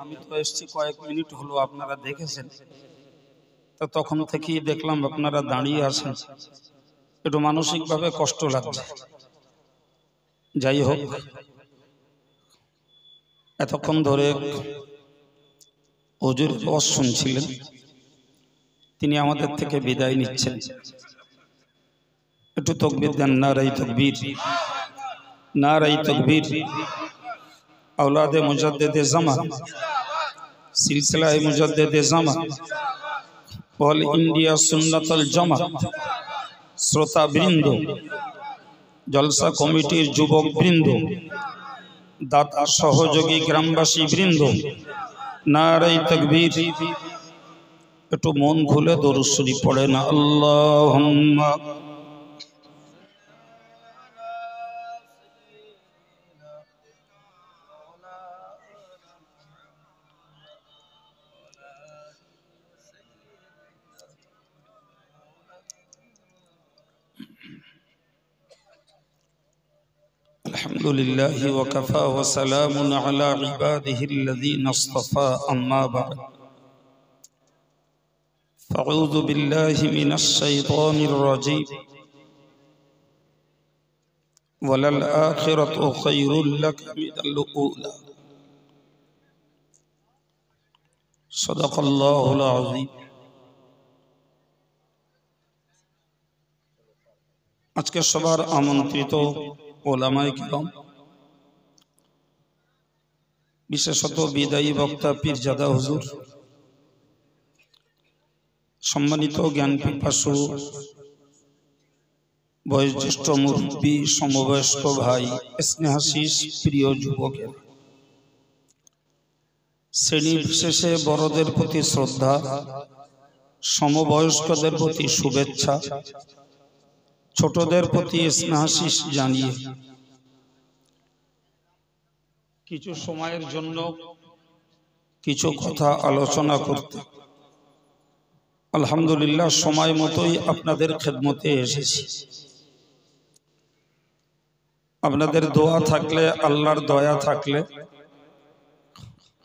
আমি তো এসেছি কয়েক মিনিট হলো, আপনারা দেখেছেন, তো তখন থেকেই দেখলাম আপনারা দাঁড়িয়ে আছেন, একটু মানসিকভাবে কষ্ট লাগছে। যাই হোক, এতক্ষণ ধরে হুজুরের ওয়াজ শুনছিলেন, তিনি আমাদের থেকে বিদায় নিচ্ছেন। একটু তাকবীর দেন, নারায়ে তাকবীর, নারায়ে তাকবীর। औलाद मुजद्दिद ज़मान, सिलसिला मुजद्दिद ज़मान, ऑल इंडिया सुन्नतुल जमात श्रोता बृंद, जलसा कमिटिर युवक बृंद, दाता सहयोगी ग्रामबासी बृंद, नाराये तकबीर। एकटू मन खुले दरूद शरीफ पढ़ेन, अल्लाहुम्मा अल्हम्दुलिल्लाहि व कफ़ा व सलामुन अला इबादिहिल्लज़ीना इस्तफ़ा, अम्मा बअद। फ़अऊज़ु बिल्लाहि मिनश शैतानिर रजीम। वलल आखिरतु खैरुल लक मिनल ऊला। सदक़ल्लाहुल अज़ीम। आज के सबार आमंत्रित ওলামায়ে কিরাম, বিশেষত বিদায়ী বক্তা পীরজাদা হুজুর, সম্মানিত জ্ঞান পিপাসু বয়োজ্যেষ্ঠ মুরব্বী, সমবয়স্ক ভাই, স্নেহাশিস প্রিয় যুবকের, শ্রেণী বিশেষে বড়দের প্রতি শ্রদ্ধা, সমবয়স্কদের প্রতি শুভেচ্ছা, ছোটদের প্রতি স্নেহাশিস জানিয়ে কিছু সময়ের জন্য কিছু কথা আলোচনা করতে আলহামদুলিল্লাহ সময় মতোই আপনাদের খেদমতে এসেছি। আপনাদের দোয়া থাকলে, আল্লাহর দয়া থাকলে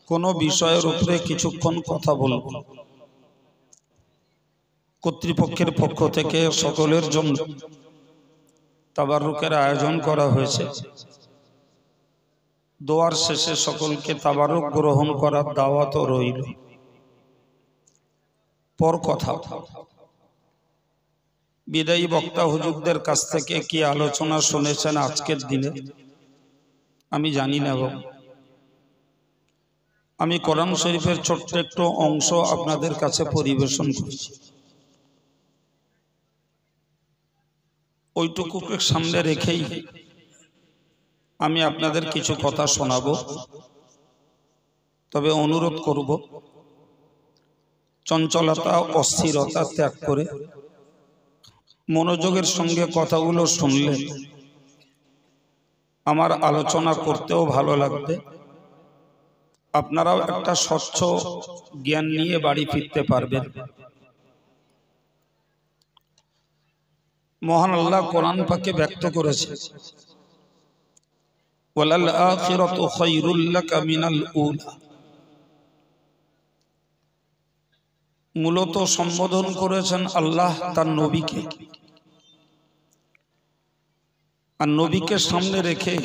কোনো বিষয়ের উপরে কিছুক্ষণ কথা বলব। কর্তৃপক্ষের পক্ষ থেকে সকলের জন্য তাবারুকের আয়োজন করা হয়েছে। দোয়ার শেষে সকলকে তাবারুক গ্রহণ করার দাওয়াতও রইল। পর কথা, বিদায়ী বক্তা হুজুরদের কাছ থেকে কি আলোচনা শুনেছেন আজকের দিনে আমি জানি না, আমি কোরআন শরীফের ছোট্ট একটু অংশ আপনাদের কাছে পরিবেশন করেছি। ওইটুকুকে সামনে রেখেই আমি আপনাদের কিছু কথা শোনাবো। তবে অনুরোধ করব, চঞ্চলতা অস্থিরতা ত্যাগ করে মনোযোগের সঙ্গে কথাগুলো শুনলে আমার আলোচনা করতেও ভালো লাগবে, আপনারাও একটা স্বচ্ছ জ্ঞান নিয়ে বাড়ি ফিরতে পারবেন। মহান আল্লাহ কোরআন পাকে ব্যক্ত করেছে, ওয়ালাল আখিরাতু খায়রুল লাকা মিনাল উলা। মূলত সম্বোধন করেছেন আল্লাহ তার নবীকে, আর নবীকে সামনে রেখে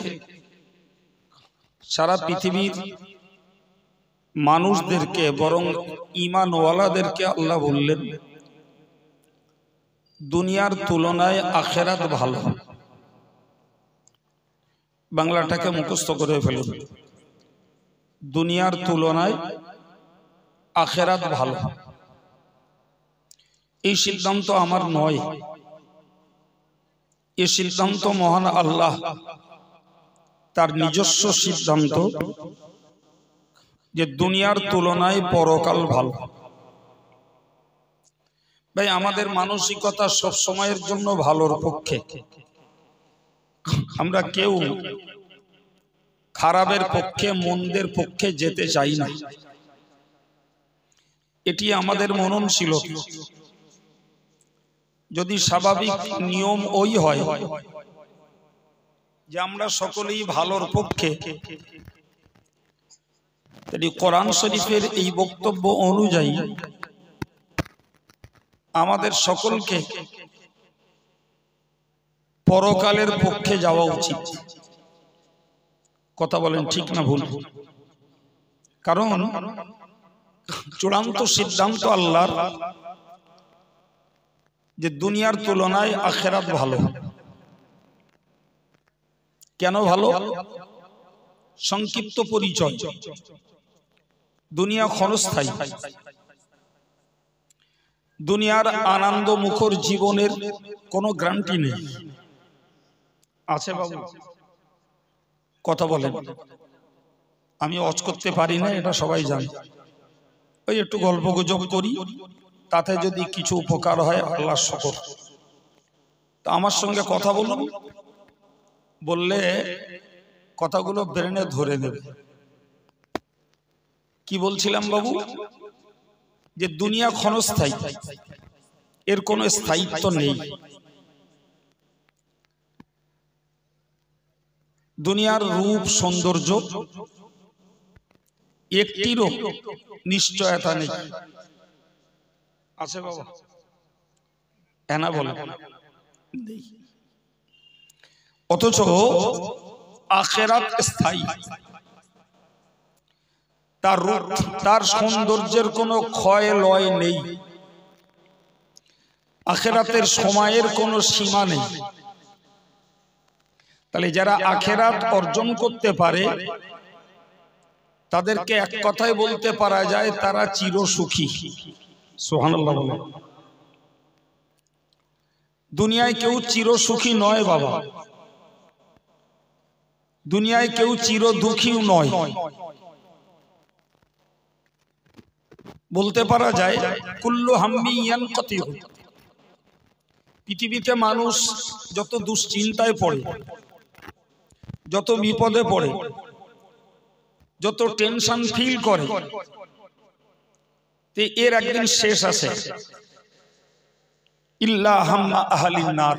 সারা পৃথিবীর মানুষদেরকে, বরং ঈমানওয়ালাদেরকে আল্লাহ বললেন দুনিয়ার তুলনায় আখিরাত ভালো। বাংলাটাকে মুখস্থ করে ফেলুন, দুনিয়ার তুলনায় আখিরাত ভালো। এই সিদ্ধান্ত আমার নয়, এই সিদ্ধান্ত মহান আল্লাহ তার নিজস্ব সিদ্ধান্ত যে দুনিয়ার তুলনায় পরকাল ভালো। ভাই, আমাদের মানসিকতা সব সময়ের জন্য ভালোর পক্ষে, আমরা কেউ খারাপের পক্ষে, মন্দের পক্ষে যেতে চাই না। এটি আমাদের মননশীলতা। যদি স্বাভাবিক নিয়ম ওই হয় যে আমরা সকলেই ভালোর পক্ষে, কোরআন শরীফের এই বক্তব্য অনুযায়ী আমাদের সকলকে পরকালের পক্ষে যাওয়া উচিত। কথা বলেন ঠিক না ভুল? কারণ চূড়ান্ত সিদ্ধান্ত আল্লাহর যে দুনিয়ার তুলনায় আখিরাত ভালো। কেন ভালো? সংক্ষিপ্ত পরিচয়। দুনিয়া ক্ষণস্থায়ী। দুনিয়ার আনন্দ মুখর জীবনের কোনো গ্যারান্টি নেই। আছে বাবু? কথা বলেন। আমি অজ করতে পারি না, এটা সবাই জানে। ওই একটু গল্প গুজব করি, তাতে যদি কিছু উপকার হয় আল্লাহর শুকর। তা আমার সঙ্গে কথা বলুন, বললে কথাগুলো ব্রেনে ধরে নেবে। কি বলছিলাম বাবু? যে দুনিয়া ক্ষণস্থায়ী, এর কোনো স্থায়িত্ব নেই। দুনিয়ার রূপ সৌন্দর্য একটিরও নিশ্চয়তা নেই। আছে বাবা? এনা বলে। অথচ আখিরাত স্থায়ী। তার রূপ, তার সৌন্দর্যের কোনো ক্ষয় লয় নেই। আখিরাতের সময়ের কোনো সীমা নেই। তাহলে যারা আখিরাত অর্জন করতে পারে তাদেরকে এক কথায় বলতে পারা যায় তারা চিরসুখী। সুবহানাল্লাহ বলেন। দুনিয়ায় কেউ চিরসুখী নয় বাবা, দুনিয়ায় কেউ চির দুঃখীও নয়। বলতে পারা যায় কুল্লু হাম্মি ইয়ানকাতিউ। পৃথিবীতে মানুষ যত দুশ্চিন্তায় পড়ে, যত বিপদে পড়ে, যত টেনশন ফিল করে, এর একদিন শেষ আছে। ইল্লা হাম্মা আহলিন নার।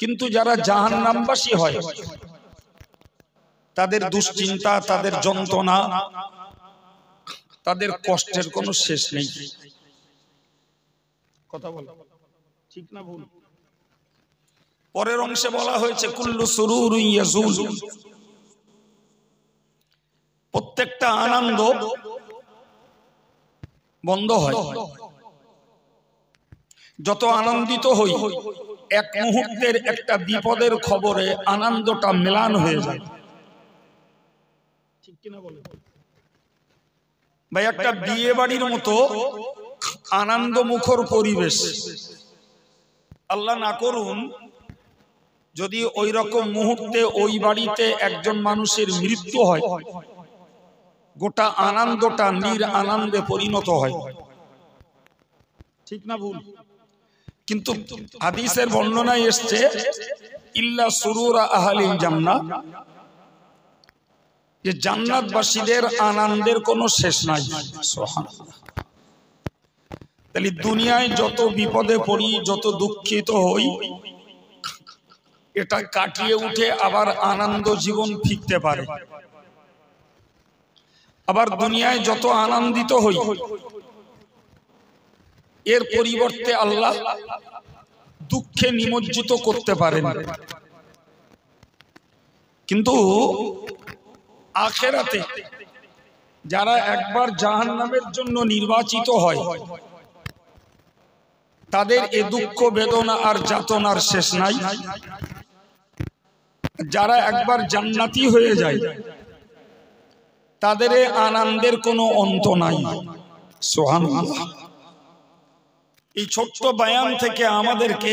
কিন্তু যারা জাহান্নামবাসী হয় তাদের দুশ্চিন্তা, তাদের যন্ত্রণা, তাদের কষ্টের কোনো শেষ নেই। কথা বল ঠিক না ভুল? পরের অংশে বলা হয়েছে কুল্লু সুরুরুন ইয়াজুল। প্রত্যেকটা আনন্দ বন্ধ হয়। যত আনন্দিত হই, এক মুহূর্তের একটা বিপদের খবরে আনন্দটা ম্লান হয়ে যায়। ঠিক কিনা বলেন ভাই? একটা বিয়ে বাড়ির মতো আনন্দ মুখর পরিবেশ, আল্লাহ না করুন যদি ওই রকম মুহূর্তে ওই বাড়িতে একজন মানুষের মৃত্যু হয়, গোটা আনন্দটা নির আনন্দে পরিণত হয়। ঠিক না ভুল? কিন্তু হাদিসের বর্ণনায় এসছে ইল্লা সুরুরা আহলিল জান্নাহ, যে জান্নাতবাসীদের আনন্দের কোনো শেষ নাই। সুবহানাল্লাহ। তাহলে দুনিয়ায় যত বিপদে পড়ি, যত দুঃখিত হই, এটা কাটিয়ে উঠে আবার আনন্দ জীবন ফিরতে পারে। আবার দুনিয়ায় যত আনন্দিত হই, এর পরিবর্তে আল্লাহ দুঃখে নিমজ্জিত করতে পারেন। কিন্তু আখিরাতে যারা একবার জাহান্নামের জন্য নির্বাচিত হয় তাদের এ দুঃখ বেদনা আর যাতনার শেষ নাই। যারা একবার জান্নাতি হয়ে যায় তাদের আনন্দের কোনো অন্ত নাই। সুবহানাল্লাহ। এই ছোট্ট বয়ান থেকে আমাদেরকে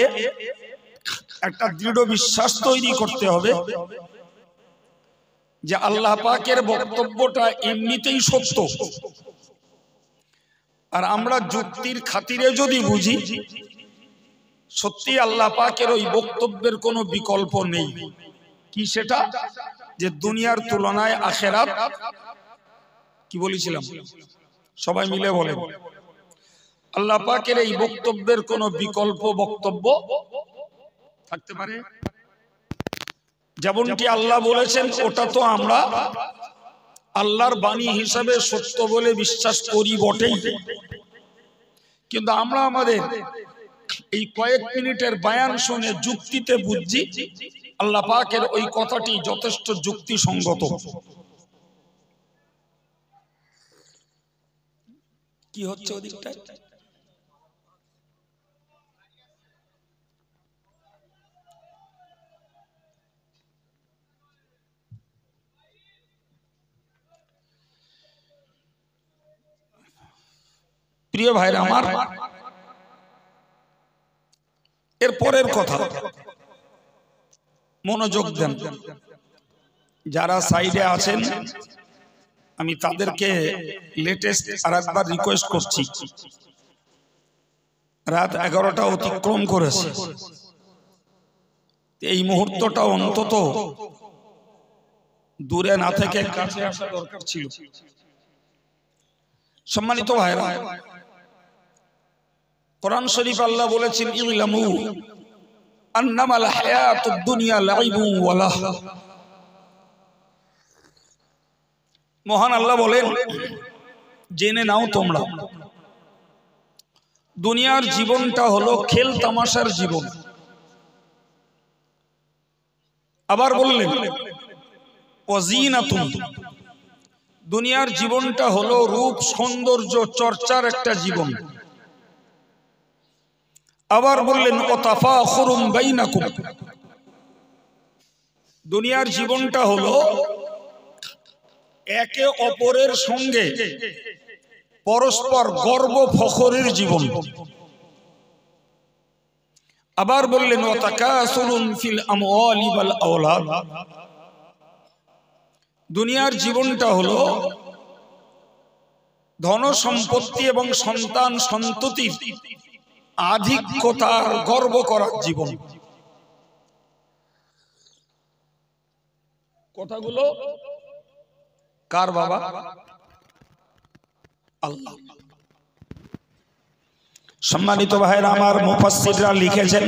একটা দৃঢ় বিশ্বাস তৈরি করতে হবে যে আল্লাহ পাকের বক্তব্যটা এমনিতেই সত্য। আর আমরা যুক্তির খাতিরে যদি বুঝি, সত্যি আল্লাহ পাকের ওই বক্তব্যের কোনো বিকল্প নেই। কি সেটা? যে দুনিয়ার তুলনায় আখিরাত, কি বলেছিলাম সবাই মিলে বলেন, আল্লাহ পাকের এই বক্তব্যের কোনো বিকল্প বক্তব্য থাকতে পারে? যেমনটি আল্লাহ বলেছেন ওটা তো আমরা আল্লাহর বাণী হিসাবে সত্য বলে বিশ্বাস করি বটেই, কিন্তু আমরা আমাদের এই কয়েক মিনিটের বয়ান শুনে যুক্তিতে বুঝছি আল্লাহ পাকের ওই কথাটি যথেষ্ট যুক্তিসঙ্গত। কি হচ্ছে ওদিকটায়? প্রিয় ভাইরা আমার, এর পরের কথা মনোযোগ দেন। যারা সাইডে আছেন আমি তাদেরকে লেটেস্ট আরেকবার রিকোয়েস্ট করছি, রাত 11টা অতিক্রম করেছে, এই মুহূর্তটা অন্তত দূরে না থেকে কাছে আসা দরকার ছিল। সম্মানিত ভাইরা, কোরআন শরীফ আল্লাহ বলেছেন ইলামু আন্নামাল হায়াতুদ দুনিয়া লাইবুন ওয়া লাহব। মহান আল্লাহ বলেন জেনে নাও তোমরা দুনিয়ার জীবনটা হলো খেল তামাশার জীবন। আবার বললেন ওয়াজিনাতুন, দুনিয়ার জীবনটা হলো রূপ সৌন্দর্য চর্চার একটা জীবন। আবার বললেন ওয়াতাফাখুরুম বাইনাকুম, দুনিয়ার জীবনটা হলো একে অপরের সঙ্গে পরস্পর গর্ব ফখরের জীবন। আবার বললেন ওয়াতাকাসুরুন ফিল আমওয়ালি ওয়াল আওলাদ, দুনিয়ার জীবনটা হলো ধন সম্পত্তি এবং সন্তান সন্ততির আধিক্যতার গর্ব করার জীবন। কথাগুলো কার বাবা? আল্লাহ। সম্মানিত ভাইরা আমার, মুফাসসিররা লিখেছেন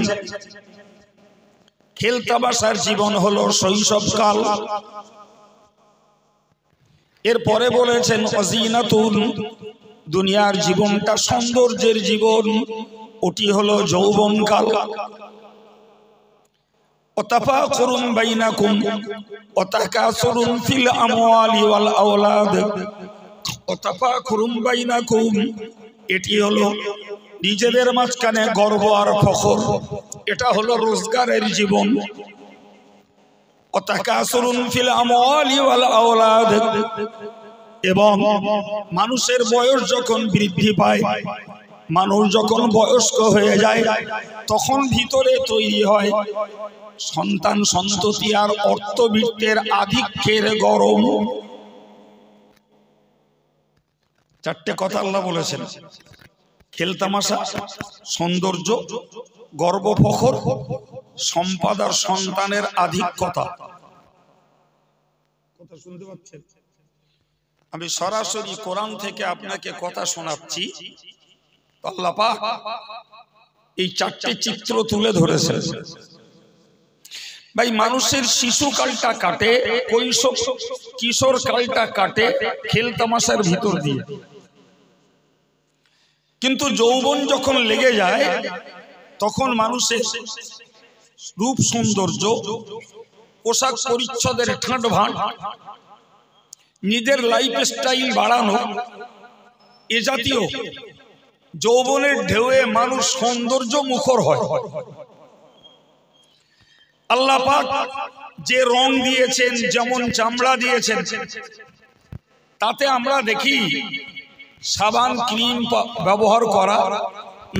খেল তামাশার জীবন হলো শৈশবকাল। এরপরে বলেছেন ওয়াজিনাতুন, দুনিয়ার জীবনটা সৌন্দর্যের জীবন, ওটি হলো যৌবনকাল। ওয়াতাফাখুরুন বাইনাকুম ওয়াতাকাসুরুন ফিল আমওয়ালি ওয়াল আওলাদ। ওয়াতাফাখুরুন বাইনাকুম, এটি হলো নিজেদের মাঝখানে গর্ব আর ফখর, এটা হলো রোজগারের জীবন। ওয়াতাকাসুরুন ফিল আমওয়ালি ওয়াল আওলাদ, এবং মানুষের বয়স যখন বৃদ্ধি পায়, মানুষ যখন বয়স্ক হয়ে যায়, তখন ভিতরে তৈরি হয় সন্তান সন্ততি আর অর্থবিত্তের আধিক্যের গরম। চারটে কথা আল্লাহ বলেছেন, খেল তামাশা, সৌন্দর্য, গর্ব ফখর, সম্পদ আর সন্তানের আধিক্যতা। কথা শুনতে পাচ্ছেন? আমি সরাসরি কোরআন থেকে আপনাকে কথা শোনাচ্ছি। আল্লাহ পাক এই চারটে চিত্র তুলে ধরেছেন। ভাই, মানুষের শিশুকালটা কাটে, কৈশোর কিশোর কালটা কাটে খেল তামাশার ভিতর দিয়ে, কিন্তু যৌবন যখন লেগে যায় তখন মানুষের রূপ সৌন্দর্য, পোশাক পরিচ্ছদের ঠাঁট ভাঁট, নিজের লাইফ স্টাইল বাড়ানো, এ জাতীয় যৌবনের ঢেউয়ে মানুষ সৌন্দর্য মুখর হয়। আল্লাহ পাক যে রং দিয়েছেন, যেমন চামড়া দিয়েছেন, তাতে আমরা দেখি সাবান ক্রিম ব্যবহার করা,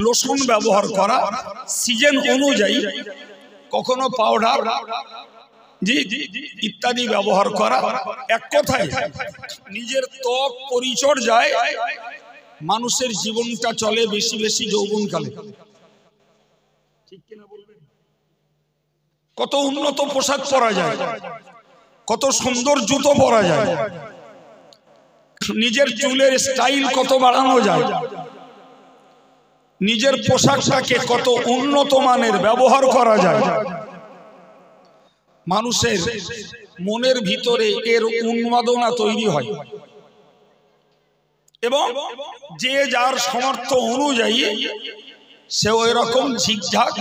লোশন ব্যবহার করা, সিজন অনুযায়ী কখনো পাউডার ইত্যাদি ব্যবহার করা। এক কথায় নিজের ত্বক পরিচর্যায় মানুষের জীবনটা চলে বেশি বেশি যৌবনকালে। ঠিক কিনা বলবেন? কত উন্নত পোশাক পরা যায়, কত সুন্দর জুতো পরা যায়, নিজের চুলের স্টাইল কত বাড়ানো যায়, নিজের পোশাকটাকে কত উন্নত মানের ব্যবহার করা যায়। মানুষের মনের ভিতরে এর উন্মাদনা তৈরি হয় এবং যে যার সামর্থ্য অনুযায়ী সে ওই রকম ঝিকঝাক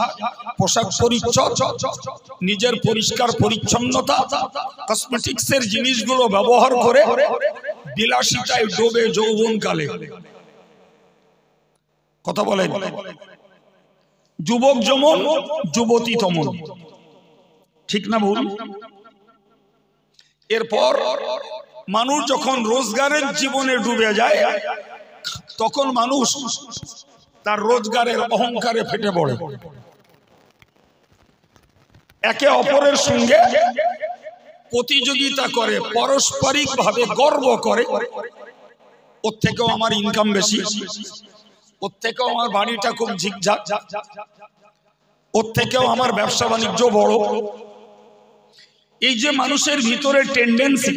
পোশাক পরিচ্ছদ, নিজের পরিষ্কার পরিচ্ছন্নতা, কসমেটিক্সের জিনিসগুলো ব্যবহার করে বিলাসিতায় ডোবে যৌবনকালে। কথা বলেন, যুবক যেমন যুবতী তেমন, ঠিক না ভুল? এরপর মানুষ যখন রোজগারের জীবনে ডুবে যায় তখন মানুষ তার রোজগারের অহংকারে ফেটে পড়ে, একে অপরের সঙ্গে প্রতিযোগিতা করে, পারস্পরিক ভাবে গর্ব করে, ওর থেকেও আমার ইনকাম বেশি, ওর থেকেও আমার বাড়িটা খুব ঝিকঝাক, ওর থেকেও আমার ব্যবসা বাণিজ্য বড়। এই যে মানুষের ভিতরে টেন্ডেন্সি,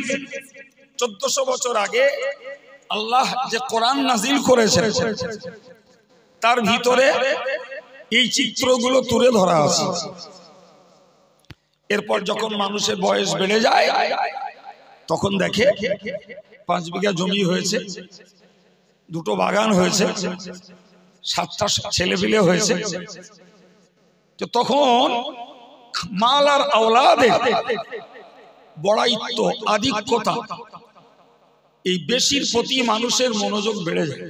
1400 বছর আগে আল্লাহ যে কোরআন নাজিল করেছে তার ভিতরে এই চিত্রগুলো তুলে ধরা আছে। এরপর যখন মানুষের বয়স বেড়ে যায় তখন দেখে 5 বিঘা জমি হয়েছে, 2টো বাগান হয়েছে, 7টা ছেলেপিলে হয়েছে, তো তখন মাল আর আওলাদে বড়াইত্ব, আধিক্যতা, এই বেশির প্রতি মানুষের মনোযোগ বেড়ে যায়।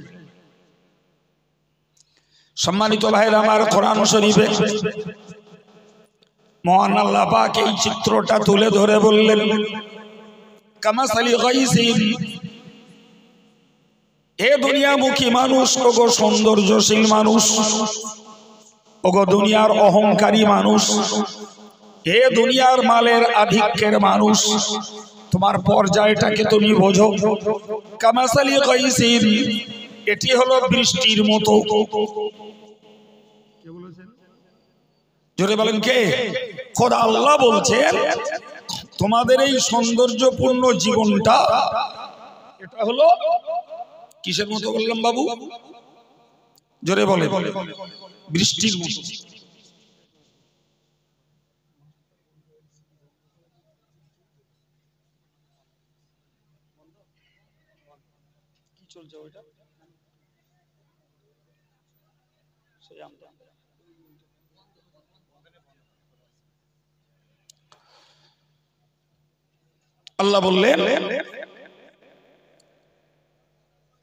সম্মানিত ভাইরা আমার, কোরআন শরীফে মহান আল্লাহ পাক এই চিত্রটা তুলে ধরে বললেন, কামাসালি গাইসিন, হে দুনিয়ামুখী মানুষ, ওগো সৌন্দর্যশীল মানুষ, ওগো দুনিয়ার অহংকারী মানুষ, হে দুনিয়ার মালের আধিক্যের মানুষ, তোমার পর্যায়টাকে তুমি বোঝো। কামাসালি গাইসিন, এটি হলো বৃষ্টির মতো। জোরে বলেন কে? খোদা আল্লাহ বলছেন তোমাদের এই সৌন্দর্যপূর্ণ জীবনটা এটা হলো কিসের মতো বললাম বাবু? জোরে বলে, বৃষ্টির মতো। কি চলছে ওইটা? সেই আমরা আল্লাহ বললেন,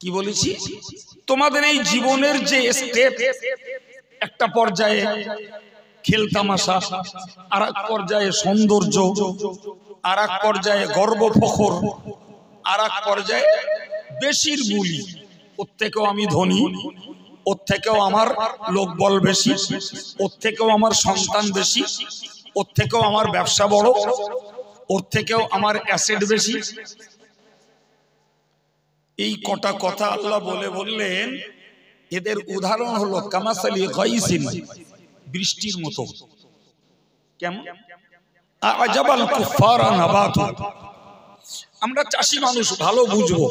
কি বলেছি, তোমাদের এই জীবনের যে স্টেপ, একটা পর্যায়ে খেলতামাশা, আর এক পর্যায়ে সৌন্দর্য, আর এক পর্যায়ে গর্ব ফখর, আর এক পর্যায়ে বেশির বুলি, ওর থেকেও আমি ধনী, ওর থেকেও আমার লোকবল বেশি, ওর থেকেও আমার সন্তান বেশি, ওর থেকেও আমার ব্যবসা বড়, ওর থেকেও আমার অ্যাসেট বেশি। এই কটা কথা আল্লাহ বলে বললেন এদের উদাহরণ হলো কামাসালি গাইসিন, বৃষ্টির মতো। কেমন? আজাবাল কুফারা নাবাতু, আমরা চাষি মানুষ ভালো বুঝবো।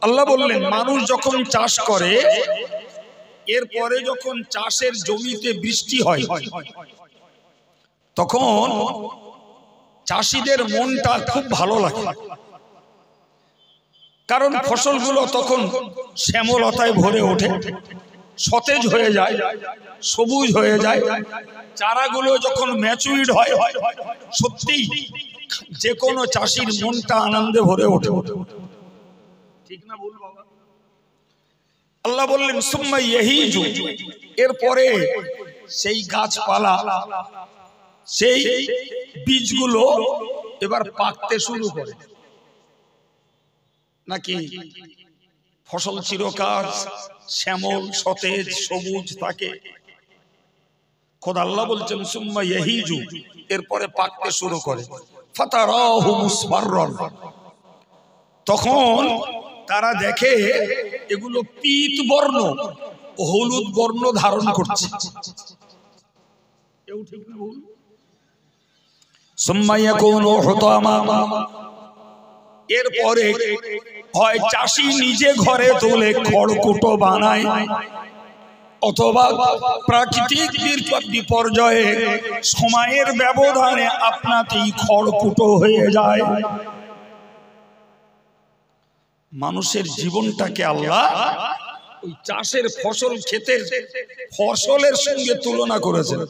আল্লাহ বললেন মানুষ যখন চাষ করে, এরপরে যখন চাষের জমিতে বৃষ্টি হয় তখন চাষিদের মনটা খুব ভালো লাগে, কারণ ফসলগুলো তখন শ্যামলতায় ভরে ওঠে, সতেজ হয়ে যায়, সবুজ হয়ে যায়। চারাগুলো যখন ম্যাচুরিড হয়, সত্যি যে কোনো চাষির মনটা আনন্দে ভরে ওঠে। ঠিক না বল বাবা? আল্লাহ বললেন সুম্মা ইয়াহিজু, এরপরে সেই গাছপালা, সেই বীজগুলো এবার পাকতে শুরু করে। নাকি ফসল চিরকাল শ্যামল, সতেজ, সবুজ থাকে? খোদা আল্লাহ বলছেন সুম্মা ইয়াহিজু, এরপরে পাকতে শুরু করে। ফাতারাহু মুসফাররান, তখন তারা দেখে এগুলো পীত বর্ণ, হলুদ বর্ণ ধারণ করছে। সুম্মা ইয়াকুনু হুতামা, এরপরে হয় চাষি নিজে ঘরে তুলে খড়কুটো বানায়, অথবা প্রাকৃতিক বিপর্যয়ে সময়ের ব্যবধানে আপনাতেই খড়কুটো হয়ে যায়। মানুষের জীবনটাকে আল্লাহ ওই চাষের ফসল ক্ষেতের ফসলের সঙ্গে তুলনা করেছেন।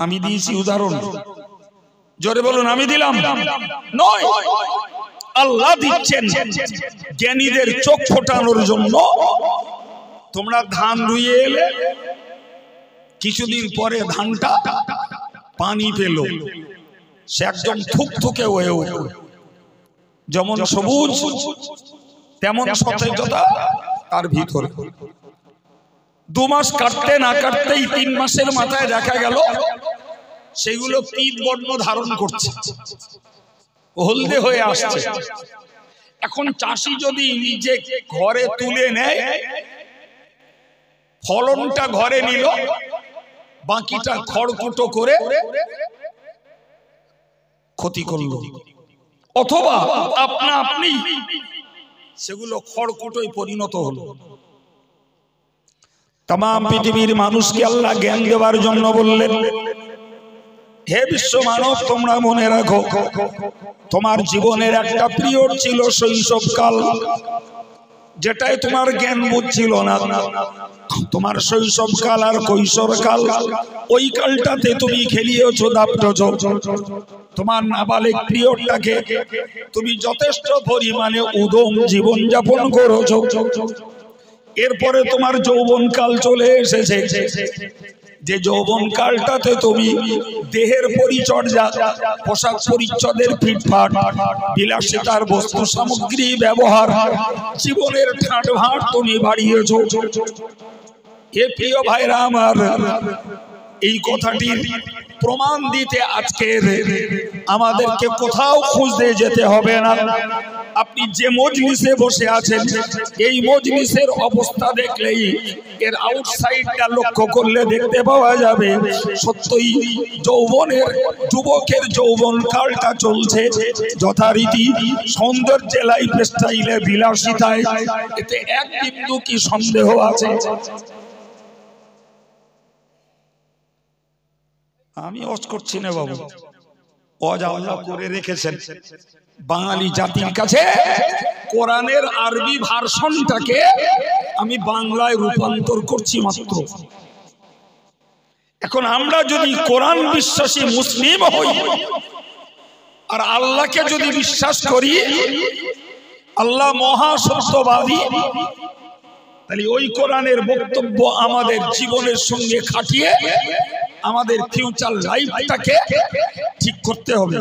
আমি দিয়েছি উদাহরণ, জোরে বলুন আমি দিলাম নয়, আল্লাহ দিচ্ছেন জ্ঞানীদের চোখ ফোটানোর জন্য। তোমরা ধান রুইয়ে এলে, কিছুদিন পরে ধানটা পানি পেল, সে একদম থুকথুকে হয়ে উঠল। যেমন সবুজ তেমন সতেজতা তার ভিতরে। 2 মাস কাটতে না কাটতেই 3 মাসের মাথায় দেখা গেল সেগুলো পিত বর্ণ ধারণ করছে, হলদে হয়ে আসছে। এখন চাষি যদি নিজে ঘরে তুলে নেয়, ফলনটা ঘরে নিল, বাকিটা খড়কুটো করে ক্ষতি করলো, অথবা আপনা আপনি সেগুলো খড়কুটোয় পরিণত হলো। तमाम পৃথিবীর মানুষকে আল্লাহ জ্ঞান দেওয়ার জন্য বললেন, হে বিশ্ব মানব, তোমরা মনে রাখো তোমার জীবনের একটা পিরিয়ড ছিল শৈশবকাল, যেটাই তোমার জ্ঞান বুঝছিল না। তোমার শৈশবকাল আর কৈশোরকাল, ওই কালটাতে তুমি খেলিয়েছো, দাপটেছো। তোমার নাবালিক পিরিয়ডটাকে তুমি যথেষ্ট পরিমাণে উদম জীবন যাপন করেছো। এরপরে তোমার যৌবনকাল চলে এসেছে, যে যৌবনকালটাতে তুমি দেহের পরিচর্যা, পোশাক পরিচ্ছদের ফিটফাট, বিলাসিতার বস্তু সামগ্রী ব্যবহার, জীবনের ঠাট ভাট তুমি বাড়িয়েছো। এ প্রিয় ভাইরা আমার, এই কথাটির প্রমাণ দিতে আজকে আমাদেরকে কোথাও খুঁজতে যেতে হবে না। আপনি যে মজলিসে বসে আছেন, এই মজলিসের অবস্থা দেখলেই, এর আউটসাইডটা লক্ষ্য করলে দেখতে পাওয়া যাবে সত্যই যৌবনের যুবকের যৌবন কালটা চলছে যথারীতি সৌন্দর্যে, লাইফ স্টাইলে, বিলাসিতায়। এতে এক বিন্দু কি সন্দেহ আছে? আমি অজ করছি না বাবু, অজ আল্লাহ করে রেখেছেন। বাঙালি জাতির কাছে কোরআনের আরবি ভার্সনটাকে আমি বাংলায় রূপান্তর করছি মাত্র। এখন আমরা যদি কোরআন বিশ্বাসী মুসলিম হই আর আল্লাহকে যদি বিশ্বাস করি, আল্লাহ মহা সত্যবাদী, তাহলে ওই কোরআনের বক্তব্য আমাদের জীবনের সঙ্গে খাটিয়ে আমাদের ফিউচার লাইফটাকে ঠিক করতে হবে।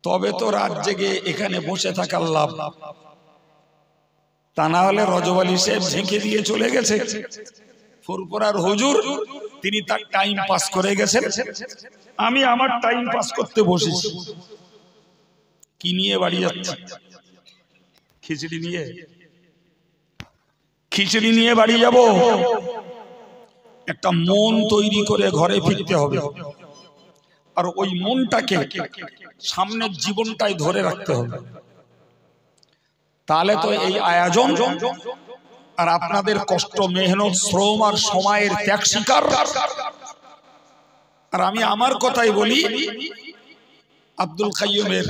তবে তো রাত জেগে এখানে বসে থাকার লাভ, তা না হলে রজব আলী সাহেব ঝেঁকে দিয়ে চলে গেছে। ফুরপুরার হুজুর তিনি তার টাইম পাস করে গেছেন, আমি আমার টাইম পাস করতে বসেছি। কি নিয়ে বাড়ি যাচ্ছে? খিচুড়ি নিয়ে। খিচুড়ি নিয়ে বাড়ি যাব। একটা মন তৈরি করে ঘরে ফিরতে হবে, আর ওই মনটাকে সামনের জীবনটাই ধরে রাখতে হবে। তাহলে তো এই আয়োজন আর আপনাদের কষ্ট, মেহনত, শ্রম আর সময়ের ত্যাগ স্বীকার। আর আমি আমার কথাই বলি, আব্দুল কাইয়ুমের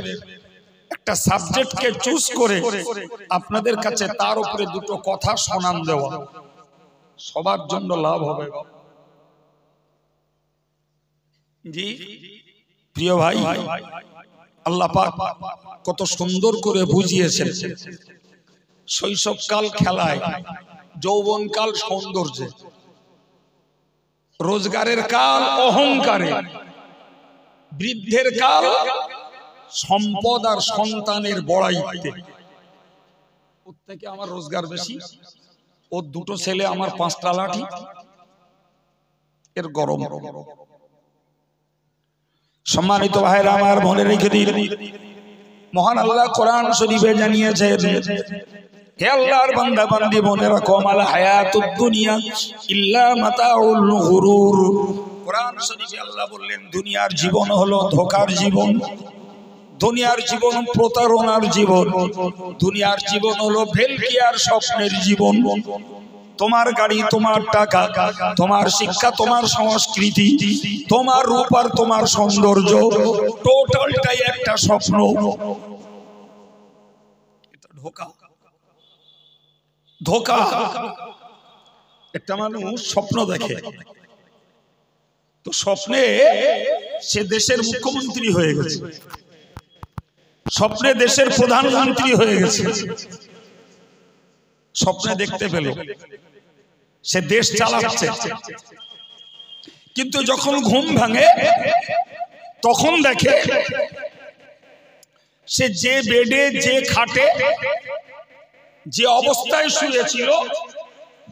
একটা সাবজেক্টকে চুজ করে আপনাদের কাছে তার উপরে দুটো কথা শোনান দেওয়া, সবার জন্য লাভ হবে। জি প্রিয় ভাই, আল্লাহ পাক কত সুন্দর করে বুঝিয়েছেন। শৈশবকাল খেলায়, যৌবনকাল সৌন্দর্যে, রোজগারের কাল অহংকারে, বৃদ্ধের কাল সম্পদ আর সন্তানের বড়াইতে। ওর থেকে আমার রোজগার বেশি, ওর 2টো ছেলে, আমার 5টা লাঠি, এর গরম। সম্মানিত ভাইরা আমার, মনে রেখে দিন, মহান আল্লাহ কোরআন শরীফে জানিয়েছেন, হে আল্লাহর বান্দা বান্দি, মনে রাখো, মাল হায়াতুদ দুনিয়া ইল্লা মাতাউল গুরুর। কোরআন শরীফে আল্লাহ বললেন, দুনিয়ার জীবন হলো ধোঁকার জীবন। দুনিয়ার জীবন প্রতারণার জীবন, দুনিয়ার জীবন হলো ভেলকি আর স্বপ্নের জীবন। তোমার গাড়ি, তোমার টাকা, তোমার শিক্ষা, তোমার সংস্কৃতি, তোমার রূপ আর তোমার সৌন্দর্য, টোটালটাই একটা স্বপ্ন। এটা ধোঁকা, ধোঁকা। একটা মানুষ স্বপ্ন দেখে, তো স্বপ্নে সে দেশের মুখ্যমন্ত্রী হয়ে গেছে, স্বপ্নে দেশের প্রধানমন্ত্রী হয়ে গেছে, স্বপ্নে দেখতে পেল সে দেশ চালাচ্ছে। কিন্তু যখন ঘুম ভাঙে তখন দেখে সে যে বেডে, যে খাটে, যে অবস্থায় শুয়েছিল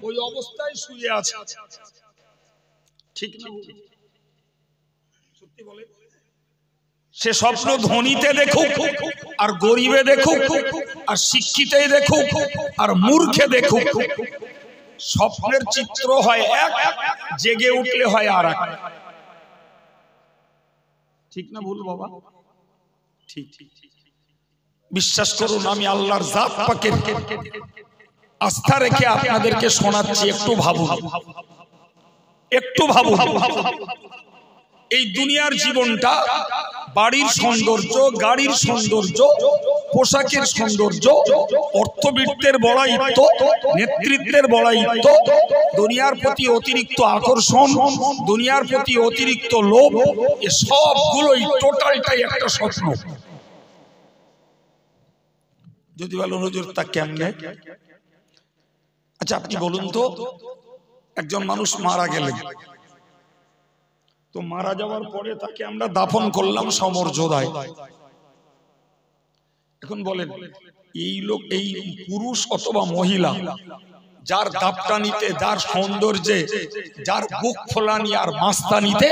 ওই অবস্থায় শুয়ে আছে। ঠিক না? সত্যি বলে। সে স্বপ্ন ধনীতে দেখুক আর গরিবে দেখুক আর শিক্ষিতে দেখুক আর মূর্খে দেখুক, স্বপ্নের চিত্র হয় এক, জেগে উঠলে হয় আর এক। ঠিক না ভুল বাবা? ঠিক। বিশ্বাস করুন, আমি আল্লাহর জাত পাকের আস্থা রেখে আপনাদেরকে শোনাচ্ছি, একটু ভাবুন, একটু ভাবুন। এই দুনিয়ার জীবনটা বাড়ির সৌন্দর্য, গাড়ির সৌন্দর্য, পোশাকের সৌন্দর্য, অর্থবিত্তের বড়াইত্ব, নেতৃত্বের বড়াইত্ব, দুনিয়ার প্রতি অতিরিক্ত আকর্ষণ, দুনিয়ার প্রতি অতিরিক্ত লোভ, এ সবগুলোই টোটালটাই একটা স্বপ্ন। যদি বলেন হুজুর তা কেমনে? আচ্ছা আপনি বলুন তো, একজন মানুষ মারা গেলেন, তো মারা যাওয়ার পরে তাকে আমরা দাফন করলাম সমর্যাদায়। এখন বলেন এই লোক, এই পুরুষ অথবা মহিলা, যার দাপটানিতে, যার সৌন্দর্যে, যার বুক ফোলানি আর মাস্তানিতে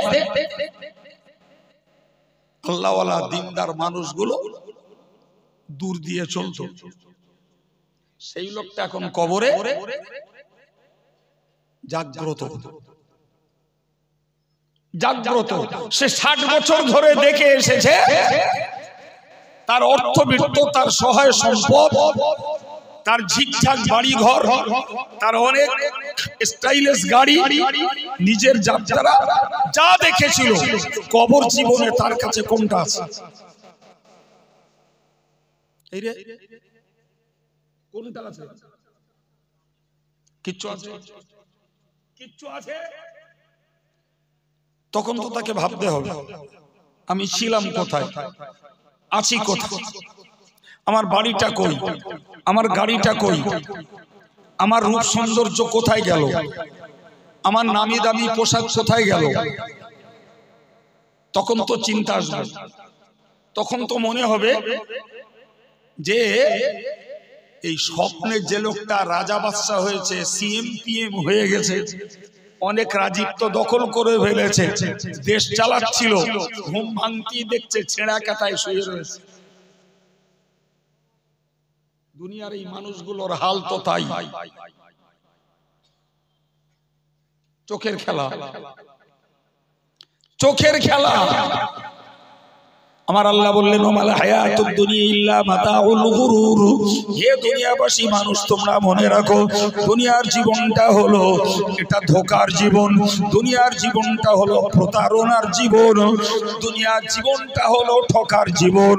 আল্লাহওয়ালা দিনদার মানুষগুলো দূর দিয়ে চলতো, সেই লোকটা এখন কবরে জাগ্রত। জাগ্রত। সে 60 বছর ধরে দেখে এসেছে তার অর্থবিত্ত, তার সহায় সম্পদ, তার ঝিকঝাক বাড়ি ঘর, তার অনেক স্টাইলিশ গাড়ি, নিজের যাত্রা যা দেখেছিল, কবর জীবনে তার কাছে কোনটা আছে? এই রে, কোনটা আছে? কিচ্ছু আছে? কিচ্ছু আছে? তখন তো তাকে ভাবতে হবে আমি ছিলাম কোথায়, আছি কোথায়, আমার বাড়িটা কই, আমার গাড়িটা কই, আমার রূপ সৌন্দর্য কোথায় গেল, আমার নামি দামি পোশাক কোথায় গেল। তখন তো চিন্তা আসবে, তখন তো মনে হবে যে এই স্বপ্নে যে লোকটা রাজা বাদশা হয়েছে, সিএম পিএম হয়ে গেছে, অনেক রাজত্ব দখল করে ফেলেছে, দেশ চালাচ্ছিল, ঘুম ভাঙতি দেখছে ছেঁড়া কাটায় শুয়ে রয়েছে। দুনিয়ার এই মানুষগুলোর হাল তো তাই। চোখের খেলা, চোখের খেলা। আমার আল্লাহ বললেন ওমাল হায়াতুদ দুনিয়া ইল্লা মাতাউল গুরুর। হে দুনিয়াবাসী মানুষ, তোমরা মনে রাখো দুনিয়ার জীবনটা হলো এটা ধোঁকার জীবন, দুনিয়ার জীবনটা হলো প্রতারণার জীবন, দুনিয়ার জীবনটা হলো ঠকার জীবন।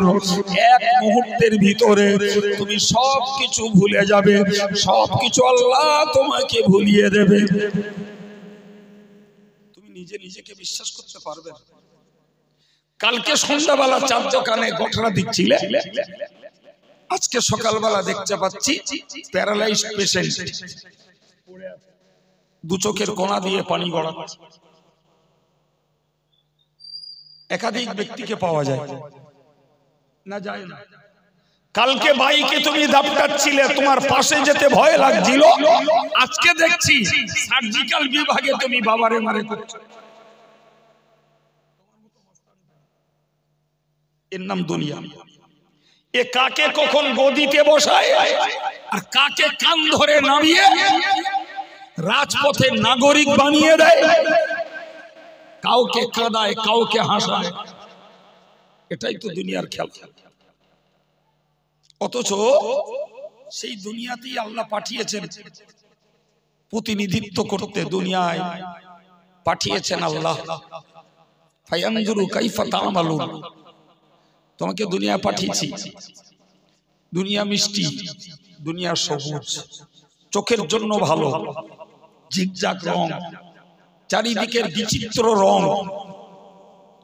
এক মুহূর্তের ভিতরে তুমি সব কিছু ভুলে যাবে, সব কিছু আল্লাহ তোমাকে ভুলিয়ে দেবে। তুমি নিজে নিজেকে বিশ্বাস করতে পারবে না। কালকে সন্ধ্যাবেলা চার দোকানে ঘটনা দিচ্ছিলে, আজকে সকালবেলা দেখতে পাচ্ছি প্যারালাইজড পেশেন্ট, দু চোখের কোনা দিয়ে পানি গড়া। একাধিক ব্যক্তিকে পাওয়া যায় না, যায় না। কালকে বাইকে তুমি দাপটাচ্ছিলে, তোমার পাশে যেতে ভয় লাগছিল, আজকে দেখছি সার্জিক্যাল বিভাগে তুমি বাবারে মারে করছো। এর নাম দুনিয়া। এ কাকে কখন গদিতে বসায় আর কাকে কান ধরে নামিয়ে রাজপথের নাগরিক বানিয়ে দেয়, কাউকে কাঁদায়, কাউকে হাসায়। এটাই তো দুনিয়ার খেলা। অথচ সেই দুনিয়াতেই আল্লাহ পাঠিয়েছেন প্রতিনিধিত্ব করতে, দুনিয়ায় পাঠিয়েছেন আল্লাহ। ফায়ানজুরু কাইফা তা'মালুন, তোমাকে দুনিয়া পাঠিয়েছি। দুনিয়া মিষ্টি, দুনিয়া সবুজ, চোখের জন্য ভালো, ঝিকঝাক রং, চারিদিকের বিচিত্র রং,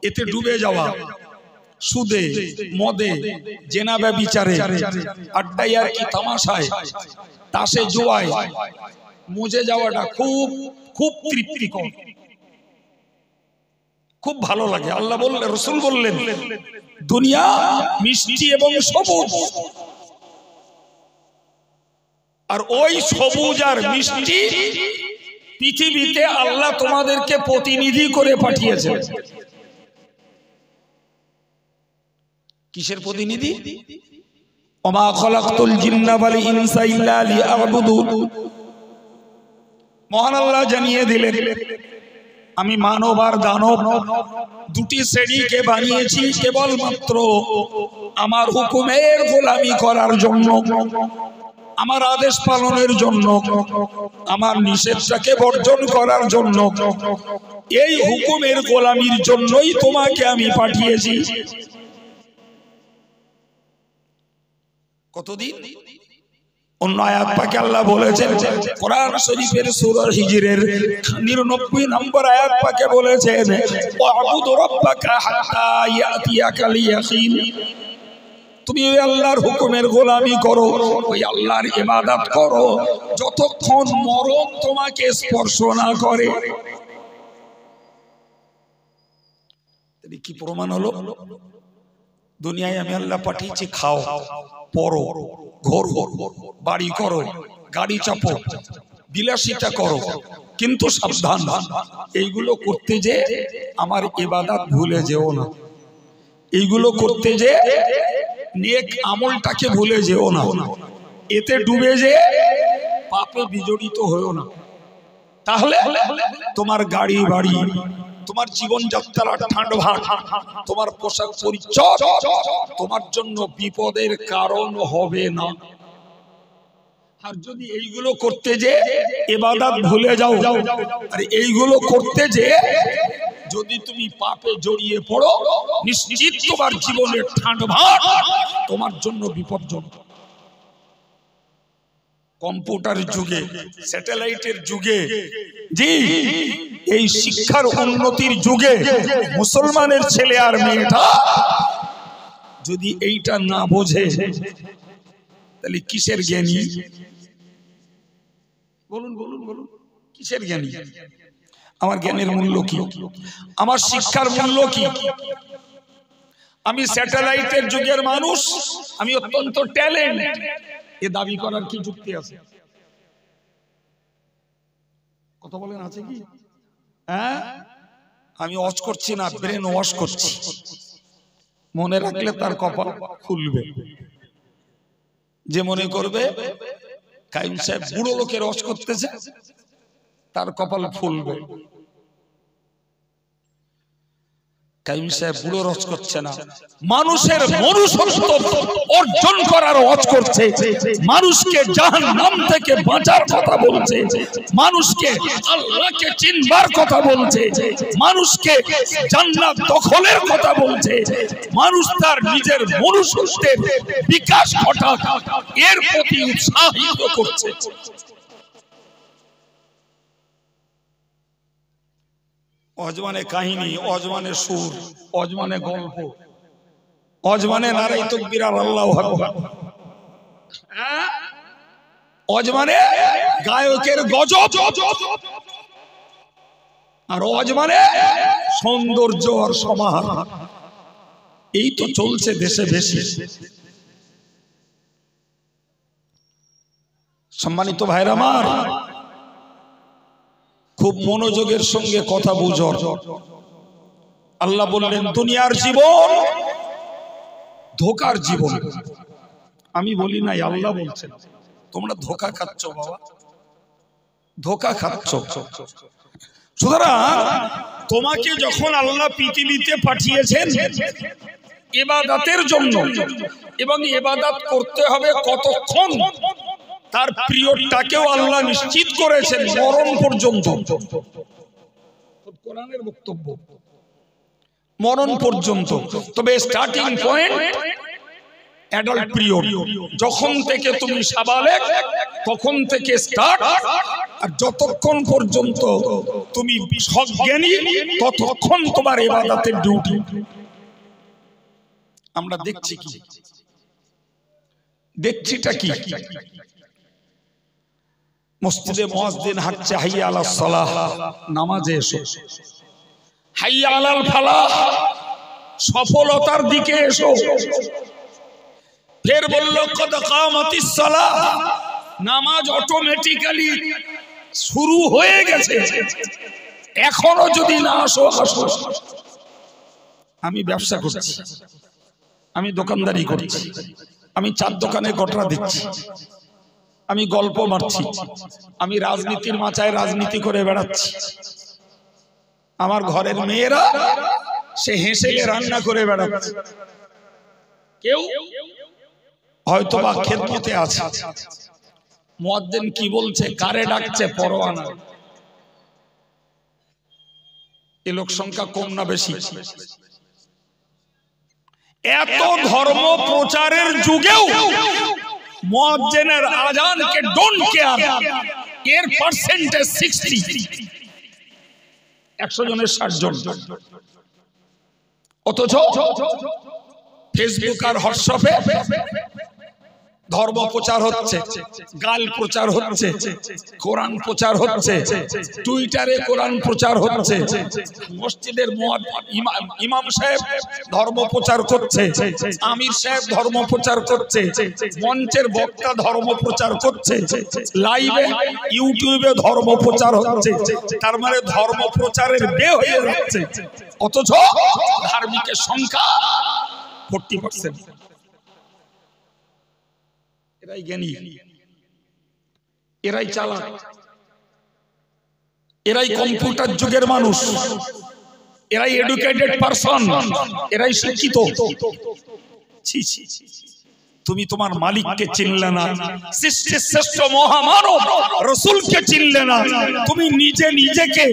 এতে ডুবে যাওয়া, সুদে মদে জেনা ব্যভিচারে আড্ডায় আর কি তামাশায় তাসে জুয়ায় মজে যাওয়াটা খুব খুব তৃপ্তিকর, খুব ভালো লাগে। আল্লাহ বললেন, রাসূল বললেন, দুনিয়া মিষ্টি এবং সবুজ, আর ওই সবুজ আর মিষ্টি পৃথিবীতে আল্লাহ তোমাদেরকে প্রতিনিধি করে পাঠিয়েছেন। কিসের প্রতিনিধি? ওমা খালাকতুল জিন্না ওয়াল ইনসা ইল্লা লিয়াবুদুন। মহান আল্লাহ জানিয়ে দিলেন, আমি মানব আর দানব দুটি শ্রেণীকে বানিয়েছি কেবলমাত্র আমার হুকুমের গোলামি করার জন্য, আমার আদেশ পালনের জন্য, আমার নিষেধটাকে বর্জন করার জন্য। এই হুকুমের গোলামির জন্যই তোমাকে আমি পাঠিয়েছি। কতদিন? অন্য আয়াত পাকে আল্লাহ বলেছেন, কোরআন শরীফের সূরা হিজরের 99 নম্বর আয়াত পাকে বলেছেন, ওয়াবুদ রাব্বাকা হাত্তা ইয়াতিয়াকাল ইয়াকিন। তুমি ওই আল্লাহর হুকুমের গোলামি করো, ওই আল্লাহর ইবাদত করো যতক্ষণ মরণ তোমাকে স্পর্শ না করে। কি প্রমাণ হলো? দুনিয়ায় আমি আল্লাহ পাঠিয়েছি, খাও, পড়ো, ঘর বাড়ি করো, গাড়ি চাপো, বিলাসিতা করো, কিন্তু সাবধান, এইগুলো করতে যে আমার ইবাদত ভুলে যেও না। এইগুলো করতে যে নেক আমলটাকে ভুলে যেও না। এতে ডুবে যে পাপে বিজড়িত হয়েও না। তাহলে তোমার গাড়ি বাড়ি, তোমার জীবনযাত্রার ঠান্ডভাট, তোমার পোশাক পরিচ্ছদ তোমার জন্য বিপদের কারণ হবে না। আর যদি এইগুলো করতে যে ইবাদত ভুলে যাও, আর এইগুলো করতে যে যদি তুমি পাপে জড়িয়ে পড়ো, নিশ্চিত তোমার জীবনের ঠান্ডভাট তোমার জন্য বিপজ্জনক। কম্পিউটার যুগে, স্যাটেলাইটের যুগে, জি এই শিক্ষার উন্নতির যুগে মুসলমানের ছেলে আর মেয়েটা যদি এইটা না বোঝে, তাহলে কিসের জ্ঞানী? বলুন বলুন বলুন, কিসের জ্ঞানী? আমার জ্ঞানের মূল্য কি? আমার শিক্ষার মূল্য কি? আমি স্যাটেলাইটের যুগের মানুষ, আমি অত্যন্ত ট্যালেন্ট, এ দাবি করার কি যুক্তি আছে? কথা বলেন, আছে কি? হ্যাঁ, আমি ওয়াশ করছি না, ব্রেন ওয়াশ করছি। মনে রাখলে তার কপাল খুলবে। যে মনে করবে কাইম সাহেব বুড়ো লোকের ওয়াশ করতেছে, তার কপাল ফুলবে। কাইম সাহেব বুড়ো রস করছে না, মানুষের মনুষ্যত্ব অর্জন করার ওয়াজ করছে, মানুষকে জাহান্নাম থেকে বাঁচার কথা বলছে, মানুষকে আল্লাহকে চিনবার কথা বলছে, মানুষকে জান্নাত দখলের কথা বলছে, মানুষ তার নিজের মনুষ্যত্বের বিকাশ ঘটাক এর প্রতি উৎসাহিত করছে। অজমানে কাহিনী, অজমানে সুর, অজমানে গল্প, অজমানে নারাই তাকবীর আর আল্লাহু আকবার, অজমানে গায়কের গজব, আর অজমানে সৌন্দর্য আর সমাহার। এই তো চলছে দেশে বেশি। সম্মানিত ভাইরা আমার, খুব মনোযোগের সঙ্গে কথা বুঝো। আল্লাহ বললেন দুনিয়ার জীবন ধোকার জীবন। আমি বলি নাই, আল্লাহ বলছেন। তোমরা ধোকা খাচ্ছ বাবা, ধোকা খাচ্ছ। সুতরাং তোমাকে যখন আল্লাহ পৃথিবীতে পাঠিয়েছেন, ইবাদতের জন্য, এবং ইবাদত করতে হবে কতক্ষণ তার পিরিয়ডটাকেও আল্লাহ নিশ্চিত করেছেন, মরণ পর্যন্ত। কোরআনের বক্তব্য মরণ পর্যন্ত। তবে স্টার্টিং পয়েন্ট অ্যাডাল্ট পিরিয়ড, যখন থেকে তুমি সাবালেগ তখন থেকে স্টার্ট, আর যতক্ষণ পর্যন্ত তুমি সজ্ঞানী ততক্ষণ তোমার ইবাদতের ডিউটি। আমরা দেখছি কি, দেখছিটা কি? মসজিদে মুয়াজ্জিন হাঁটছে, হাইয়া আলাস সালাহ, নামাজে এসো। হাইয়া আলাল ফালাহ, সফলতার দিকে এসো। ফের বলল কদ কামাতিস সালাহ, নামাজ অটোমেটিক্যালি শুরু হয়ে গেছে, এখনো যদি না আসো আসো। আমি ব্যবসা করছি, আমি দোকানদারি করছি, আমি চার দোকানে গটরা দিচ্ছি, আমি গল্প মারছি, আমি রাজনীতির মাচায় রাজনীতি করে বেড়াচ্ছি, আমার ঘরের মেয়েরা সে হেসেলে রান্না করে বেড়াচ্ছে, কেউ হয়তো বা খেদমতে আছে। মুয়াজ্জিন কি বলছে, কারে ডাকছে পরোয়া নাই। এ লোক সংখ্যা কম না বেশি? এত ধর্ম প্রচারের যুগেও মুয়াজ্জিনের আজানকে ডোন্ট কেয়ার, এর পার্সেন্টেজ 60, 100 জনের 60 জন। অথচ ফেসবুক আর হোয়াটসঅ্যাপে ধর্ম প্রচার হচ্ছে, গাল প্রচার হচ্ছে, কোরআন প্রচার হচ্ছে, টুইটারে কোরআন প্রচার হচ্ছে, মসজিদের ইমাম সাহেব ধর্ম প্রচার করছে, আমির সাহেব ধর্ম প্রচার করছে, মঞ্চের বক্তা ধর্ম প্রচার করছে, লাইভে ইউটিউবে ধর্ম প্রচার হচ্ছে। তার মানে ধর্ম প্রচারের বে হয়ে যাচ্ছে, অথচ ধার্মিকের সংখ্যা 40%। এরাই জ্ঞানী, এরাই চালাক, এরাই কম্পিউটার যুগের মানুষ, এরাই এডুকেটেড পারসন, এরাই শিক্ষিত। ছি ছি, তুমি তোমার মালিককে চিনলে না, সৃষ্টির শ্রেষ্ঠ মহামানব রাসূলকে চিনলে না, তুমি নিজে নিজেকে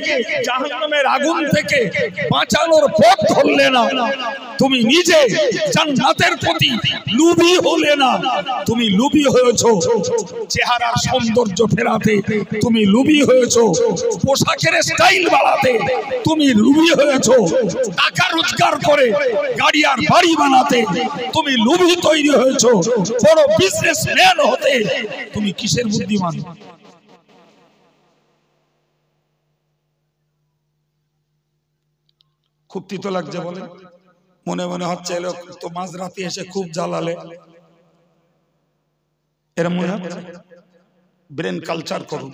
জাহান্নামের আগুন থেকে বাঁচানোর পথ ধরলে না, তুমি নিজে জান্নাতের প্রতি লোভী হলে না, তুমি লোভী হয়েছো চেহারার সৌন্দর্য ফেরাতে, তুমি লোভী হয়েছো পোশাকের স্টাইল বাড়াতে, তুমি লোভী হয়েছো টাকা রোজগার করে গাড়ি আর বাড়ি বানাতে, তুমি লোভী তৈরি হয়েছো বড় বিজনেসম্যান হতে। তুমি কিসের বুদ্ধিমান? খুব তিতো লাগছে বলে, মনে মনে হচ্ছে লোক তো মাঝরাতে এসে খুব জ্বালালে, এর মনে হচ্ছে। ব্রেন কালচার করুন,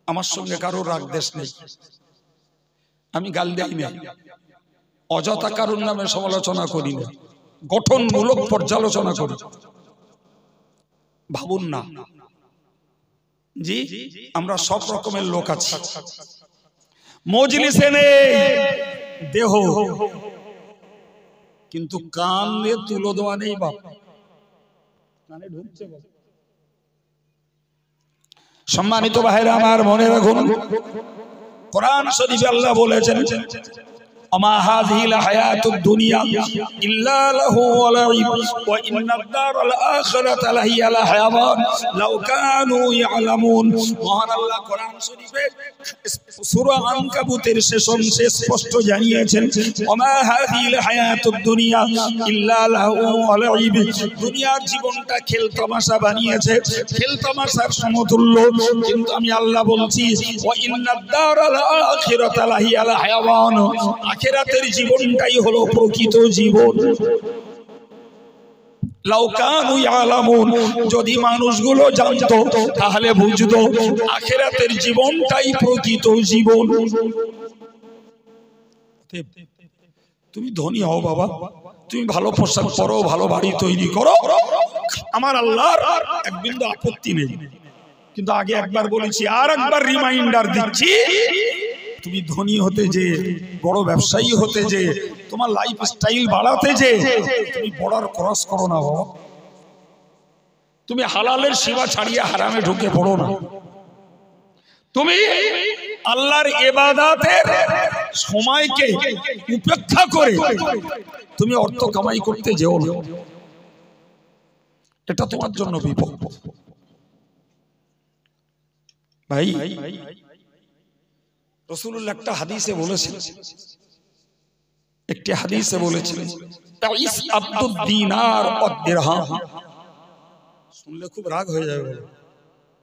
আমার সঙ্গে কারো রাগ দেশ নেই, আমি গাল দেই না, অযথা কারুর নামে সমালোচনা করি না, গঠনমূলক পর্যালোচনা করি। ভাবুন না জি, আমরা সব রকমের লোক আছি, মজলিসে নেই দেহ, কিন্তু কান দিয়ে তুলো দেওয়া নেই বাপ, কানে ঢুকছে। সম্মানিত ভাইরা আমার, মনে রাখুন কোরআন শরীফে আল্লাহ বলেছেন, আমা হাযিহিল হায়াতুদ দুনিয়া ইল্লা লাহু ওয়া লাইব ওয়া ইন্নাদ দারাল আখিরাতা লাহিয়াল হায়াওয়ান লাউ কানু ইয়ালামুন। মহান আল্লাহ কোরআন শরীফে সূরা আনকাবুতের শেষ অংশে স্পষ্ট জানিয়েছেন, আমা হাযিহিল হায়াতুদ দুনিয়া ইল্লা লাহু ওয়া লাইব, দুনিয়ার জীবনটা খেলতামাশা বানিয়েছে, খেলতামাশার সমতুল্য। কিন্তু আমি আল্লাহ বলছি, ওয়া ইন্নাদ দারাল আখিরাতা লাহিয়াল হায়াওয়ান, আখিরাতের জীবনটাই হলো প্রকৃত জীবন। লাউ কানু ইয়ালামুন, যদি মানুষগুলো জানতো তাহলে বুঝতো আখিরাতের জীবনটাই প্রকৃত জীবন। তুমি ধনী হও বাবা, তুমি ভালো পোশাক পরো, ভালো বাড়ি তৈরি করো, আমার আল্লাহর এক বিন্দু আপত্তি নেই। কিন্তু আগে একবার বলেছি, আর একবার রিমাইন্ডার দিচ্ছি, তুমি ধনী হতে যে, বড় ব্যবসায়ী হতে যে, তোমার লাইফ স্টাইল বাড়াতে যে তুমি বর্ডার ক্রস করো না বাবা। তুমি হালালের সেবা ছাড়িয়ে হারামে ঢুকে পড়ো না। তুমি আল্লাহর ইবাদতের সময়কে উপেক্ষা করে তুমি অর্থ কামাই করতে যেও না, এটা তোমার জন্য বিপদ। ভাই রাসূলুল্লাহ একটা হাদিসে বলেছেন, একটি হাদিসে বলেছিলেন তাইস আব্দুদ দিনার ওয়াদ দিরহাম। শুনলে খুব রাগ হয়ে যাবে,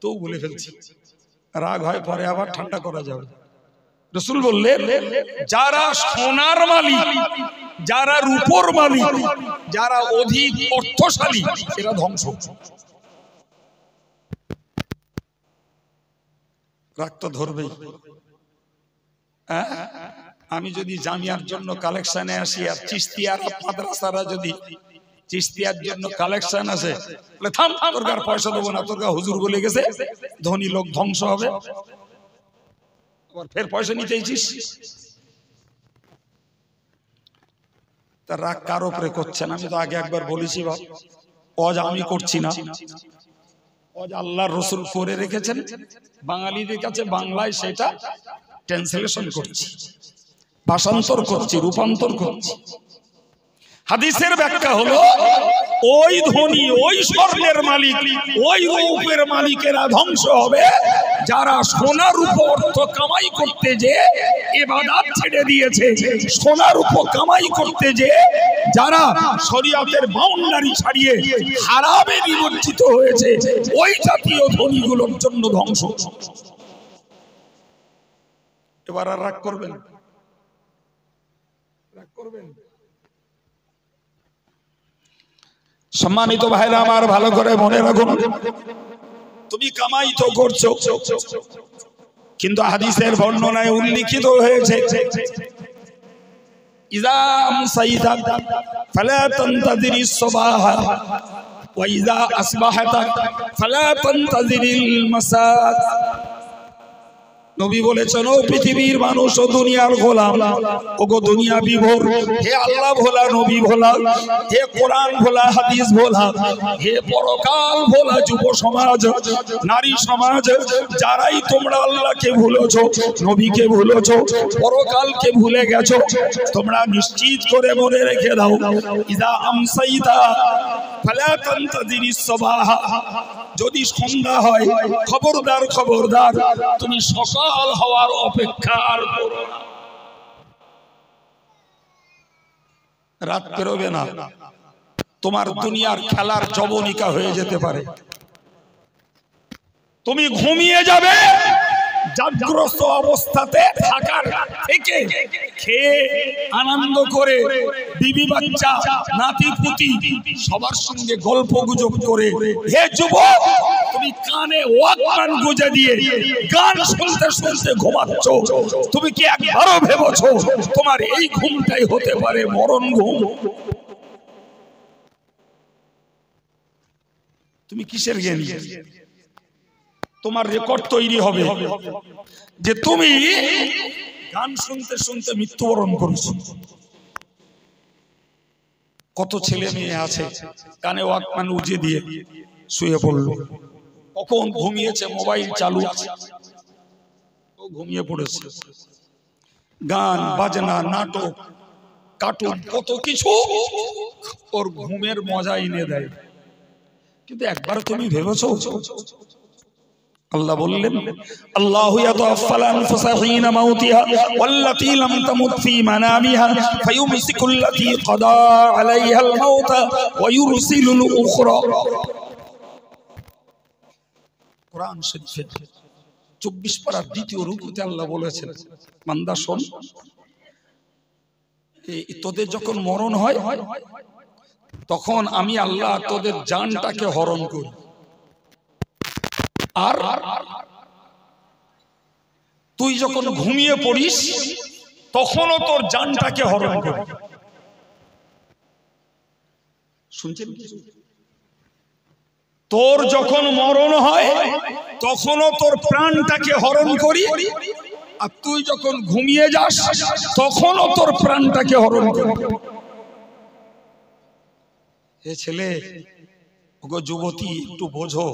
তো বলে ফেলছি, রাগ হয় পরে আবার ঠান্ডা করা যাবে। রাসূল বললেন যারা সোনার মালিক, যারা রূপোর মালিক, যারা অধিক অর্থশালী এরা ধ্বংস। রাগ তো ধরবেই। আমি যদি জামিয়ার জন্য কালেকশনে আসি আর চিশতিয়ার মাদ্রাসারা যদি চিশতিয়ার জন্য কালেকশন আছে, বলে থাম, তোর কার পয়সা দেবো না, তোর কার হুজুর বলে গেছে ধনী লোক ধ্বংস হবে, আবার ফের পয়সা নিতে চাইছিস। তার রাগ কার উপরে করছেন? আমি তো আগে একবার বলেছি বাপ, অজ আমি করছি না, অজ আল্লাহর রাসূল করে রেখেছেন, বাঙালিদের কাছে বাংলায় সেটা ট্রান্সলেশন করছি, ভাষান্তর করছি, রূপান্তর করছি। হাদিসের ব্যাখ্যা হলো ওই ধনী, ওই স্বর্ণের মালিক, ওই রূপের মালিকেরা ধ্বংস হবে যারা সোনা রূপ অর্থ কামাই করতে যে ইবাদত ছেড়ে দিয়েছে, সোনা রূপ কামাই করতে যে যারা শরীয়তের বাউন্ডারি ছাড়িয়ে হারামে নিমজ্জিত হয়েছে, ওই জাতীয় ধনীগুলোর জন্য ধ্বংস। এবার আর রাগ করবেন? রাগ করবেন? সম্মানিত ভাইরা আমার, ভালো করে মনে রাখুন, তুমি কামাই তো করছো, কিন্তু হাদিসের বর্ণনায় উল্লিখিত হয়েছে ইযা আমসাইতা ফালা তানতাযিরিস সাবাহা ওয়া ইযা আসবাহাতা ফালা তানতাযিরিল মাসা। নবী বলেছেন, ও পৃথিবীর মানুষ ও দুনিয়ার গোলাম, ওগো দুনিয়া বিভোর, হে আল্লাহ ভোলা, নবী ভোলা, হে কোরআন ভোলা, হাদিস ভোলা, হে পরকাল ভোলা যুব সমাজ, নারী সমাজ, যারাই তোমরা আল্লাহকে ভুলেছো, নবীকে ভুলেছো, পরকালকে ভুলে গেছো, তোমরা নিশ্চিত করে মনে রেখে দাও, ইযা আমসাইতা ফালা তানতাযিরিস সাবাহা, যদি সন্ধ্যা হয় খবরদার খবরদার তুমি সকাল হওয়ার অপেক্ষা আর করো না। রাত পেরোবে না, তোমার দুনিয়ার খেলার জবনিকা হয়ে যেতে পারে, তুমি ঘুমিয়ে যাবে, জাগ্রত অবস্থাতে থাকার থেকে খেয়ে আনন্দ করে বিবি বাচ্চা নাতি পুতি সবার সঙ্গে গল্প গুজব করে, হে যুবক তুমি কানে ওয়াকম্যান গুজে দিয়ে গান শুনতে শুনতে ঘুমাচ্ছ, তুমি কি একবারও ভেবেছো তোমার এই ঘুমটাই হতে পারে মরণ ঘুম? তুমি কিসের জ্ঞানী? তোমার রেকর্ড তৈরি হবে যে তুমি গান শুনতে শুনতে মৃত্যুবরণ করেছো। কত ছেলে মেয়ে আছে কানে ওয়াকম্যান উজে দিয়ে শুয়ে পড়লো, কখন ঘুমিয়েছে, মোবাইল চালু আছে, ও ঘুমিয়ে পড়েছে। গান বাজনা, নাটক, কার্টুন, কত কিছু ওর ঘুমের মজা এনে দেয়, কিন্তু একবার তুমি ভেবেছো? আল্লাহ বললেন, আল্লাহু ইয়াতাওয়াফাল আনফুসা হিনা মাউতিহা ওয়াল্লাতী লাম তামুত ফী মানামিহা ফায়ুমসিকুল্লাতী কাদা আলাইহাল মাউতা ওয়া ইউরসিলুল উখরা। কোরআন শরীফে 24 পারার দ্বিতীয় রুকুতে আল্লাহ বলেছেন, বান্দা শোন, তোদের যখন মরণ হয় তখন আমি আল্লাহ তোদের জানটাকে হরণ করি, আর তুই যখন ঘুমিয়ে পড়িস তখনও তোর জানটাকে হরণ করি। শুনছেন? তোর যখন মরণ হয় তখনও তোর প্রাণটাকে হরণ করি, আর তুই যখন ঘুমিয়ে যাস তখনও তোর প্রাণটাকে হরণ করবে। এ ছেলে, ওগো যুবতী, একটু বোঝো,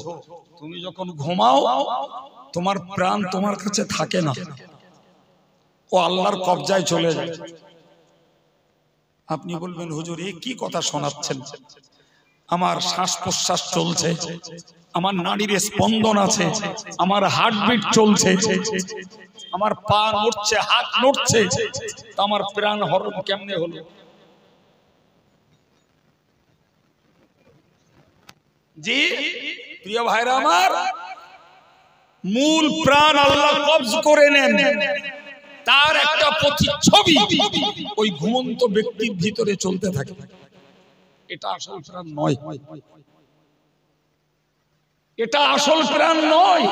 তুমি যখন ঘুমাও তোমার প্রাণ তোমার কাছে থাকে না, ও আল্লাহর কবজায় চলে যায়। আপনি বলবেন হুজুর এ কি কথা শোনাচ্ছেন? আমার শ্বাস প্রশ্বাস চলছে, আমার নাড়ির স্পন্দন আছে, আমার হার্টবিট চলছে, আমার পা নড়ছে, হাত নড়ছে, আমার প্রাণ হরণ কেমনে হলো? জি প্রিয় ভাইরা আমার, মূল প্রাণ আল্লাহ কবজ করে নেন, তার একটা প্রতিচ্ছবি ওই ঘুমন্ত ব্যক্তির ভিতরে চলতে থাকে। এটা আসল প্রাণ নয়, এটা আসল প্রাণ নয়।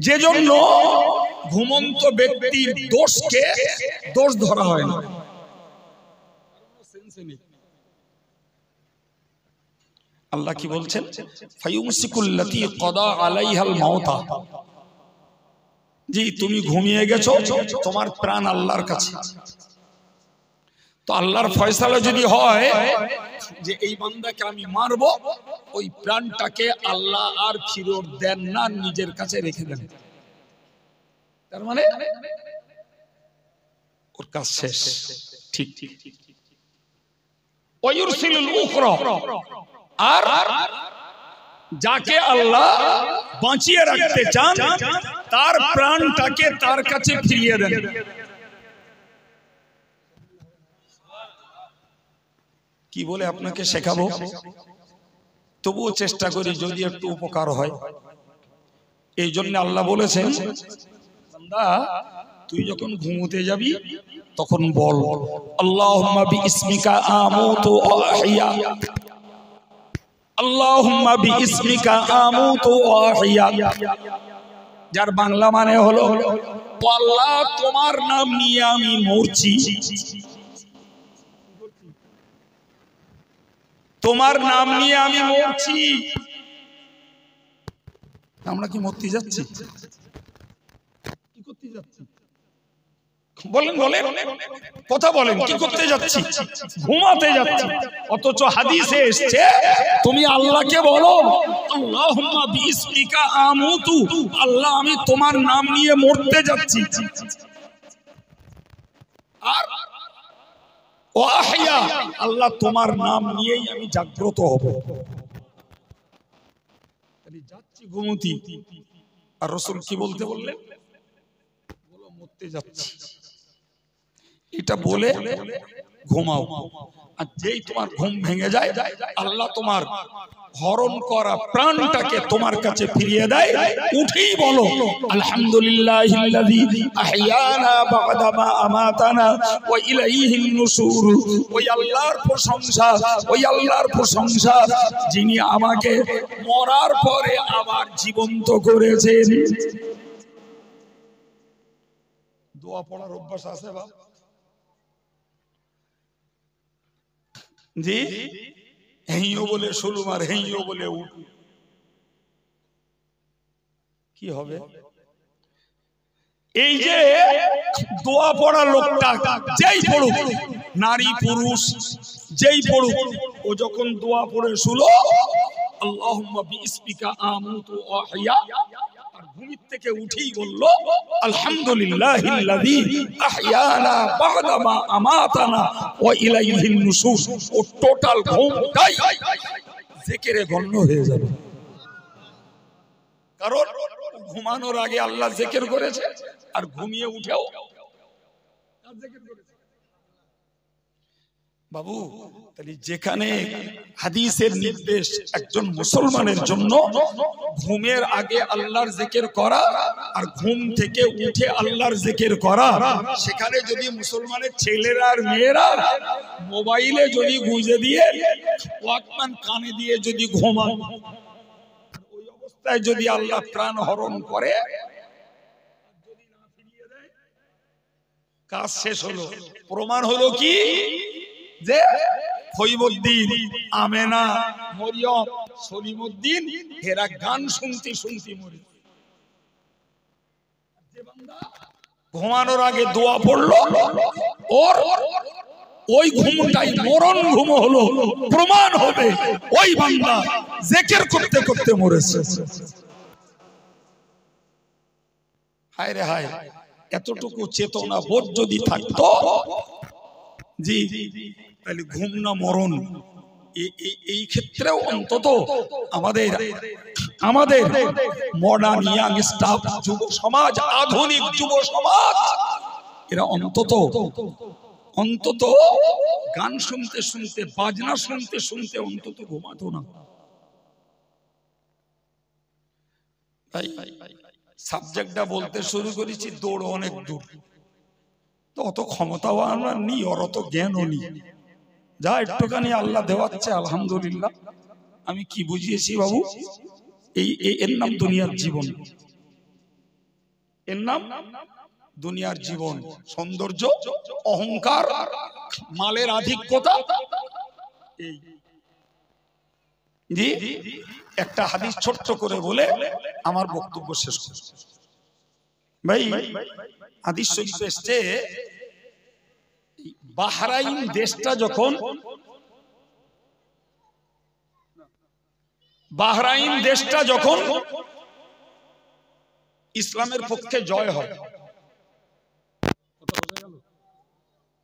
যে জন্য ঘুমন্ত ব্যক্তির দোষকে দোষ ধরা হয় না। আল্লাহ কি বলছেন? ফায়ুমসিকুল্লাতী ক্বাদা আলাইহাল মাউতা। জি তুমি ঘুমিয়ে গেছো, তোমার প্রাণ আল্লাহর কাছে। তো আল্লাহর ফয়সালা যদি হয় যে এই বান্দাকে আমি মারবো, ওই প্রাণটাকে আল্লাহ আর ফিরত দেন না, নিজের কাছে রেখে দেন। তার মানে ওর কাজ শেষ। ঠিক ঠিক। ওয়ুরসিলুল উখরা, আর যাকে আল্লাহ বাঁচিয়ে রাখতে চান তার প্রাণটাকে তার কাছে ফিরিয়ে দেন। কি বলে আপনাকে শেখাবো, তবুও চেষ্টা করি যদি একটু উপকার হয়। এই জন্য আল্লাহ বলেছেন, বান্দা তুই যখন ঘুমোতে যাবি তখন বল আল্লাহুম্মা বিইসমিকা আমুতু ওয়া আহইয়া, আল্লাহুম্মা বিইসমিকা আমুতু ওয়া আহইয়া। যার বাংলা মানে হলো, আল্লাহ তোমার নাম নিয়ে আমি মরছি, তোমার নাম নিয়ে আমি মরছি। আমরা কি মরতে যাচ্ছি? কি করতে যাচ্ছি? বলেন বলেন, কথা বলেন, কি করতে যাচ্ছি? ঘুমাতে যাচ্ছি। অথচ হাদিসে এসেছে তুমি আল্লাহকে বলো আল্লাহুম্মা বিইসমিকা আমুতু, আল্লাহ আমি তোমার নাম নিয়ে মরতে যাচ্ছি। আর ওয়া আহইয়া, আল্লাহ তোমার নাম নিয়েই আমি জাগ্রত হব। তাহলে যাচ্ছি ঘুমতি, আর রাসূল কি বলতে বললেন? বলো মরতে যাচ্ছি, এটা বলে ঘুমাও। আর যেই তোমার ঘুম ভেঙে যায়, আল্লাহ তোমার হরণ করা প্রাণটাকে তোমার কাছে ফিরিয়ে দেয়, উঠেই বলো আলহামদুলিল্লাহিল্লাযী আহইয়ানা বা'দা মা আমাতানা ওয়া ইলাইহিন নুশুর। ওই আল্লাহর প্রশংসা, ওই আল্লাহর প্রশংসা যিনি আমাকে মরার পরে আবার জীবন্ত করেছেন। দোয়া পড়ার অভ্যাস আছে বাবা? জি হেইও বলে শুলুম আর হেইও বলে উঠ, কি হবে? এই যে দোয়া পড়া লোকটা যেই পড়ুক, নারী পুরুষ যেই পড়ুক, ও যখন দোয়া পড়ে শুলো আল্লাহুম্মা বিইসমিকা আমুতু ওয়া আহইয়া, আর ঘুম থেকে উঠেই বলল আলহামদুলিল্লাহিল্লাযী আহইয়ানা বা'দা মা আমাতানা ওয়া ইলাইহিন নুশুর। ও টোটাল ঘুমটাই জিকিরে গণ্য হয়ে যাবে। কারণ ঘুমানোর আগে আল্লাহ জিকির করেছে, আর ঘুমিয়ে উঠেও জিকির করেছে। বাবু তাহলে যেখানে হাদিসের নির্দেশ একজন মুসলমানের জন্য ঘুমের আগে আল্লাহর জিকির করা আর ঘুম থেকে উঠে আল্লাহর জিকির করা, সেখানে যদি মুসলমানের ছেলেরা আর মেয়েরা মোবাইলে যদি গুঁজে দিয়ে ওয়াকম্যান কানে দিয়ে যদি ঘুমায়, ওই অবস্থায় যদি আল্লাহ প্রাণ হরণ করে, যদি না ফিরিয়ে দেয়, কাজ শেষ হলো। প্রমাণ হলো কি যে ফৈবুদ্দিন, আমেনা, মরিয়ম, সলিমুদ্দিন এরা গান শুনতে শুনতে মরে। ঘুমানোর আগে দোয়া পড়লো, ওর ওই ঘুমটাই মরণ ঘুম হলো, প্রমাণ হবে ওই বান্দা জিকির করতে করতে মরেছে। হায় রে হায়, এতটুকু চেতনা বোধ যদি থাকতো জি, তাহলে ঘুম না মরণ, এই ক্ষেত্রেও অন্তত আমাদের আমাদের মডার্ন ইয়াং স্টাফ, যুব সমাজ, আধুনিক যুব সমাজ, এরা অন্তত অন্তত গান শুনতে শুনতে, বাজনা শুনতে শুনতে অন্তত ঘুমাতো না। সাবজেক্টটা বলতে শুরু করেছি, দৌড় অনেক দূর, তো অত ক্ষমতাও আমরা নি, ওর অত জ্ঞানও নি, যা একটুখানি আল্লাহ দেওয়াচ্ছে আলহামদুলিল্লাহ। আমি কি বুঝিয়েছি বাবু, এর নাম দুনিয়ার জীবন, এর নাম দুনিয়ার জীবন। সৌন্দর্য, অহংকার, মালের আধিক্যতা। জি, একটা হাদিস ছোট্ট করে বলে আমার বক্তব্য শেষ করব। ভাই, হাদিস শরীফে এসেছে, বাহরাইন দেশটা যখন ইসলামের পক্ষে জয় হয়,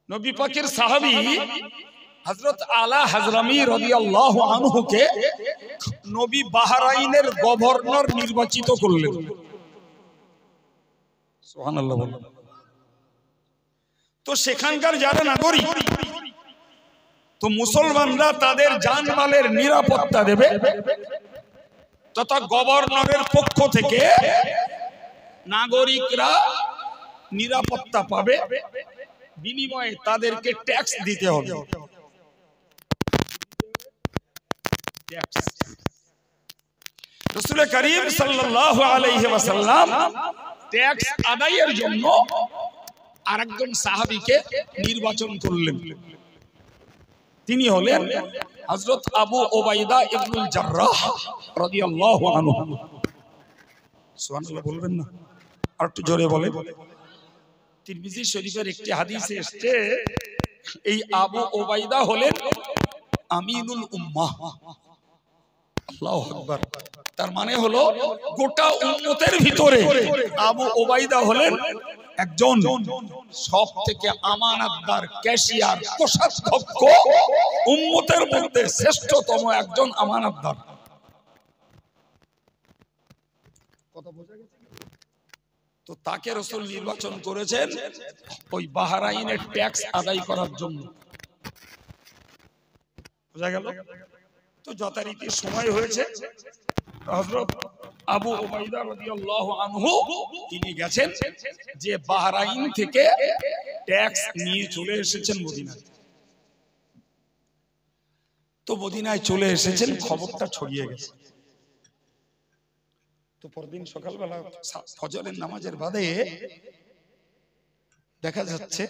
নবী পাকের সাহাবী হযরত আলা হাজরামি রাদিয়াল্লাহু আনহুকে নবী বাহরাইনের গভর্নর নির্বাচিত করলেন। সুবহানাল্লাহ বলুন। তো সেখানকার যারা নাগরিক, তো মুসলমানরা তাদের জানমালের নিরাপত্তা দেবে, তথা গভর্নরের পক্ষ থেকে নাগরিকরা নিরাপত্তা পাবে, বিনিময়ে তাদেরকে ট্যাক্স দিতে হবে। রাসূল করিম সাল্লাল্লাহু আলাইহি ওয়াসাল্লাম ট্যাক্স আদায়ের জন্য আরেকজন সাহাবীকে নির্বাচন করলেন। তিনি হলেন হযরত আবু উবাইদা ইবনুল জাররাহ রাদিয়াল্লাহু আনহু। সুবহানাল্লাহ বলবেন না, আর একটু জোরে বলেন। তিরমিজি শরীফের একটি হাদিসে এসেছে, এই আবু উবাইদা হলেন আমিনুল উম্মাহ। আল্লাহু আকবার। তার মানে হলো গোটা উম্মতের ভিতরে আবু উবাইদা হলেন একজন সব থেকে আমানতদার, ক্যাশিয়ার, কোষাধ্যক্ষ, উম্মতের মধ্যে শ্রেষ্ঠতম একজন আমানতদার। কথা বোঝা গেছে? তো তাকে রাসূল নির্বাচন করেছেন ওই বাহরাইনের ট্যাক্স আদায় করার জন্য। বোঝা গেল? তো যথারীতি সময় হয়েছে, হযরত আবু উবাইদা রাদিয়াল্লাহু আনহু তিনি গেছেন যে বাহরাইন থেকে ট্যাক্স নিয়ে চলে এসেছেন মদিনায়। তো মদিনায় চলে এসেছেন, খবরটা ছড়িয়ে গেছে। তো পরদিন সকালবেলা ফজরের নামাজের বাদে দেখা যাচ্ছে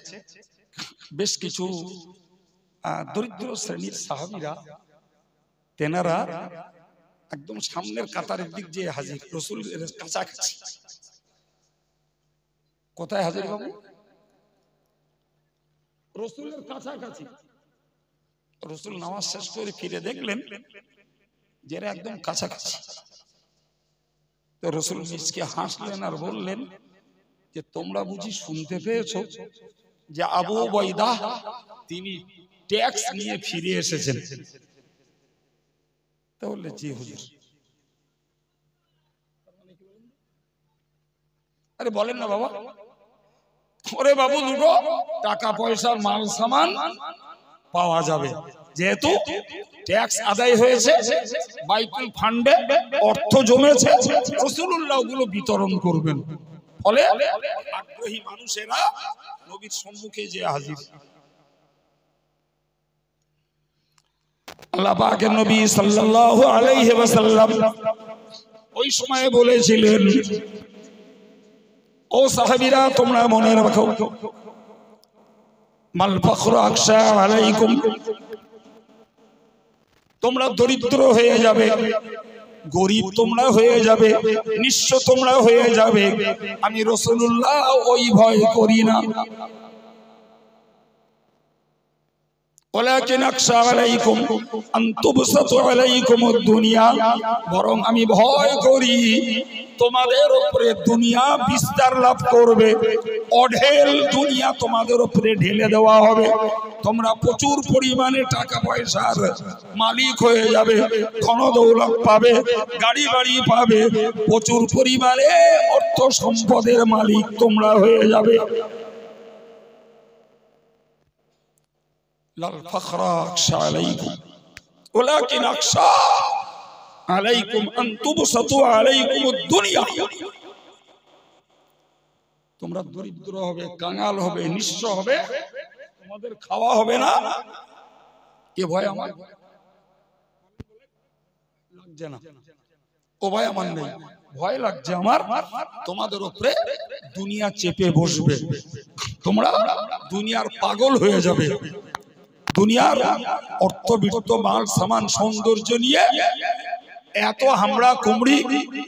বেশ কিছু দরিদ্র শ্রেণীর সাহাবীরা, তেনারা একদম সামনের কাতারের দিক দিয়ে হাজির, রাসূলের কাছাকাছি। কোথায় হাজির বাবু? রাসূলের কাছাকাছি। রাসূল নামাজ শেষ করে ফিরে দেখলেন যে এরা একদম কাছাকাছি। তো রাসূল নিজকে হাসলেন আর বললেন যে তোমরা বুঝি শুনতে পেয়েছো যে আবু উবাইদা তিনি ট্যাক্স নিয়ে ফিরে এসেছেন? তাহলে জি হুজুর। আরে বলেন না বাবা। ওরে বাবু, দুটো টাকা পয়সার মাল সামান পাওয়া যাবে, যেহেতু ট্যাক্স আদায় হয়েছে, বাইতুল ফান্ডে অর্থ জমেছে, রাসূলুল্লাহ ওগুলো বিতরণ করবেন। ফলে আগ্রহী মানুষেরা নবীর সম্মুখে যে হাজির। আল্লাহ পাকের নবী সাল্লাল্লাহু আলাইহি ওয়াসাল্লাম ওই সময় বলেছিলেন, ও সাহাবীরা তোমরা মনে রাখো, মাল ফখরু আকশা আলাইকুম, তোমরা দরিদ্র হয়ে যাবে, গরিব তোমরা হয়ে যাবে, নিঃস্ব তোমরা হয়ে যাবে। আমি রাসূলুল্লাহ ওই ভয় করি না। ওয়ালাকিন আকশা আলাইকুম আন তুবসাতু আলাইকুমুদ দুনিয়া, বরং আমি ভয় করি তোমাদের উপরে দুনিয়া বিস্তার লাভ করবে, অঢেল দুনিয়া তোমাদের উপরে ঢেলে দেওয়া হবে। তোমরা প্রচুর পরিমাণে টাকা পয়সার মালিক হয়ে যাবে, ধন দৌলত পাবে, গাড়ি বাড়ি পাবে, প্রচুর পরিমাণে অর্থ সম্পদের মালিক তোমরা হয়ে যাবে। লাল ফখরা আকশা আলাইকুম ওয়ালাকিন আকশা আলাইকুম আন তুবসাতু আলাইকুমুদ দুনিয়া, তোমরা দরিদ্র হবে, কাঙাল হবে, নিঃস্ব হবে, তোমাদের খাওয়া হবে না। এ ভয় আমার লাগছে না, ও ভয় আমার নেই। ভয় লাগছে আমার তোমাদের উপরে দুনিয়া চেপে বসবে, তোমরা দুনিয়ার পাগল হয়ে যাবে, দুনিয়ার অর্থ বিত্ত মাল সামান সৌন্দর্য নিয়ে এত হামড়া কুমড়ি,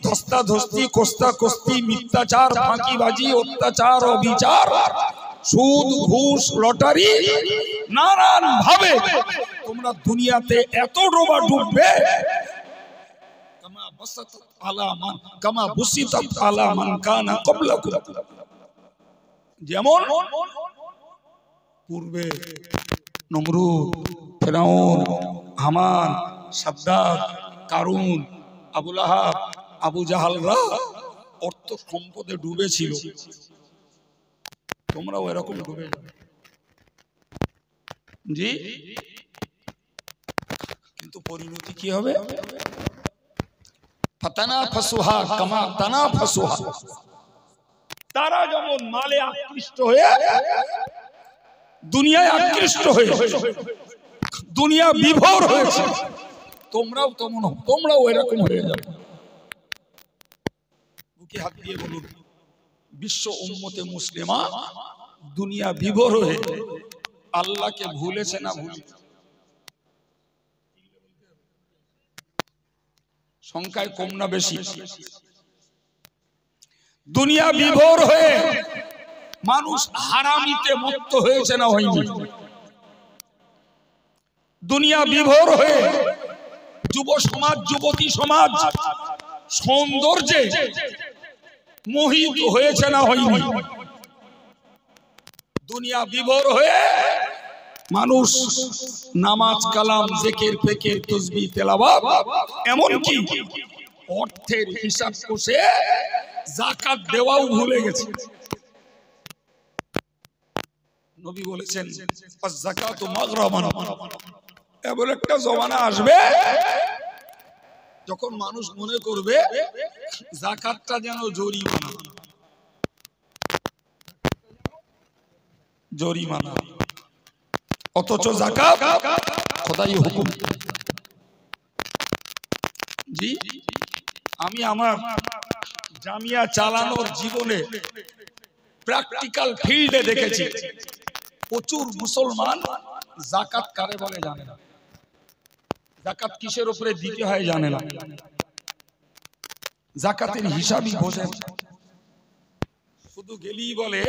ধস্তাধস্তি, কোস্তাকস্তি, মিথ্যাচার, ফাঁকিবাজি, অত্যাচার, অবিচার, সুদ, ঘুষ, লটারি, নানান ভাবে তোমরা দুনিয়াতে এত ডোবা ডুববে, কামা বুসিতাত আলা মান কানা ক্বাবলাকুম, যেমন পূর্বে নমরুদ, ফিরআউন, হামান, সাদ্দাত, কারুন, আবু লাহাব, আবু জাহালরা অর্থ সম্পদে ডুবেছিল, তোমরাও এরকম ডুবে যাবে। জি, কিন্তু পরিণতি কি হবে? ফাতানাফাসুহা কামা তানাফাসুহা, তারা যেমন মালে আকৃষ্ট হয়ে, দুনিয়ায় আকৃষ্ট হয়ে, দুনিয়া বিভোর হয়েছে, তোমরাও তেমন, তোমরাও এরকম হয়ে যাবে। বুকে হাত দিয়ে বলুন, বিশ্ব উম্মতে মুসলিমা দুনিয়া বিভোর হয়ে আল্লাহকে ভুলেছে না ভুলেছে? সংখ্যায় কম না বেশি? দুনিয়া বিভোর হয়ে মানুষ হারামিতে মত্ত হয়েছে না হয়নি? দুনিয়া বিভোর হয়ে যুব সমাজ, যুবতী সমাজ সৌন্দর্যে মোহিত হয়েছে না হয়নি? দুনিয়া বিভোর হয়ে মানুষ নামাজ, কালাম, জিকির, ফিকির, তাসবিহ, তেলাওয়াত, এমনকি অর্থের হিসাব কষে যাকাত দেওয়াও ভুলে গেছে। নবী বলেছেন আয-যাকাতু মাগরামান, এমন একটা জমানা আসবে যখন মানুষ মনে করবে যাকাতটা যেন জরিমানা, জরিমানা, অথচ যাকাত খোদাই হুকুম। জি, আমি আমার জামিয়া চালানোর জীবনে প্র্যাকটিক্যাল ফিল্ডে দেখেছি প্রচুর মুসলমান যাকাত কারে বলে জানে না, যাকাত কিসের উপরে দিতে হয় জানে না, যাকাতের হিসাবই বোঝে না। শুধু গেলেই বলে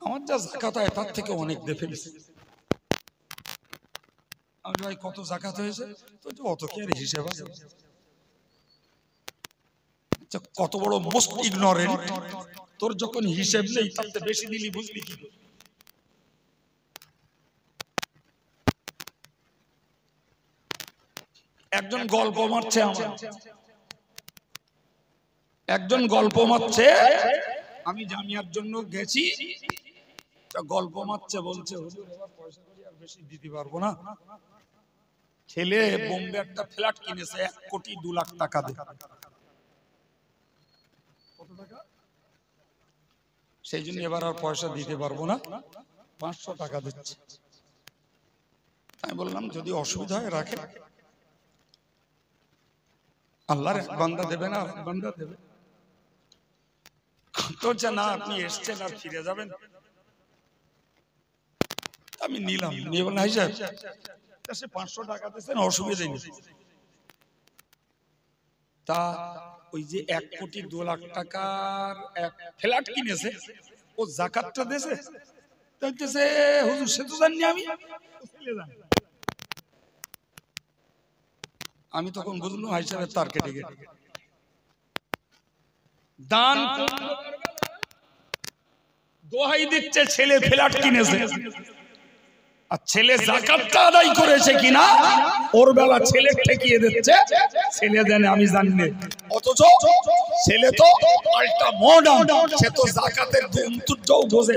আমার যা যাকাত হয় তার থেকে অনেক দিয়ে ফেলেছে। আমি ভাই কত যাকাত হয়েছে? তো অত কি আর হিসাব আছে? কত বড় মোস্ট ইগনোরেন্ট, তোর যখন হিসাব নেই তাতে বেশি দিলি বুঝলি কি? একজন গল্প মারছে, আমার একজন গল্প মারছে, আমি জামিয়ার জন্য গেছি, গল্প মারছে, বলছে হুজুর এবার পয়সা করি আর বেশি দিতে পারবো না, ছেলে বোম্বে একটা ফ্ল্যাট কিনেছে 1,02,00,000 টাকা দিয়ে। কত টাকা? সেই জন্য এবার আর পয়সা দিতে পারবো না, 500 টাকা দিচ্ছে। আমি বললাম যদি অসুবিধা হয় রাখে, আল্লাহর এক বান্দা দেবে না, এক বান্দা দেবে। তো না আপনি এসছেন আর ফিরে যাবেন, আমি নিলাম, নিয়ে বললাম হিসাব 500 টাকা দিচ্ছেন, অসুবিধা নেই। তা ওই যে 1,02,00,000 টাকার এক ফ্ল্যাট কিনেছে, ও জাকাতটা দেছে? বলতেছে হুজুর সে তো জানি আমি তখন বুঝলাম ভাই সাহেব তার কেটে গেছে। দান দোহাই দিচ্ছে ছেলে ফ্ল্যাট কিনেছে, আর ছেলে যাকাতটা আদায় করেছে কিনা ওর বেলা ছেলে ঠেকিয়ে দিচ্ছে, ছেলে জানে আমি জানি না। অথচ ছেলে তো পাল্টা মডার্ন, সে তো যাকাতের দুমতুটাও বোঝে।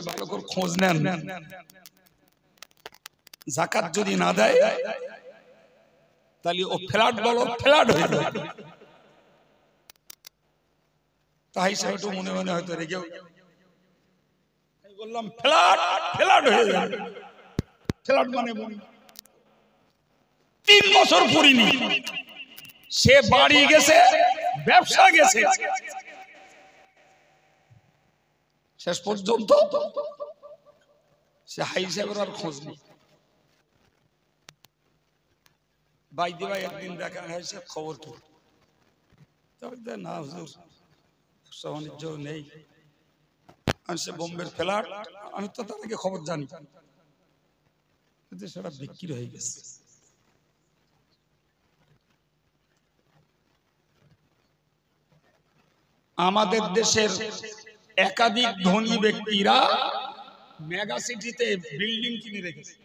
ভালো করে খোঁজ নেন, যাকাত যদি না দেয় তাহলে ও ফ্ল্যাট বলো ফ্ল্যাট হয়ে যাবে। তাই সে একটু মনে মনে হয়তো রেগেও বললাম ফ্ল্যাট ফ্ল্যাট হয়ে যাবে। ফ্ল্যাট মানে 3 বছর পুরিনি, সে বাড়ি গেছে, ব্যবসা গেছে, শেষ পর্যন্ত সে হাই সাহেবের আর খোঁজ নেই। বাইদি ভাই একদিন দেখা হাই সাহেব খবর কি, না হুজুর বাণিজ্য নেই, সে বোম্বের ফ্ল্যাট, আমি তো তার আগে খবর জানি, সেটা বিক্রি হয়ে গেছে। আমাদের দেশের একাধিক ধনী ব্যক্তিরা মেগা সিটিতে বিল্ডিং কিনে রেখেছে।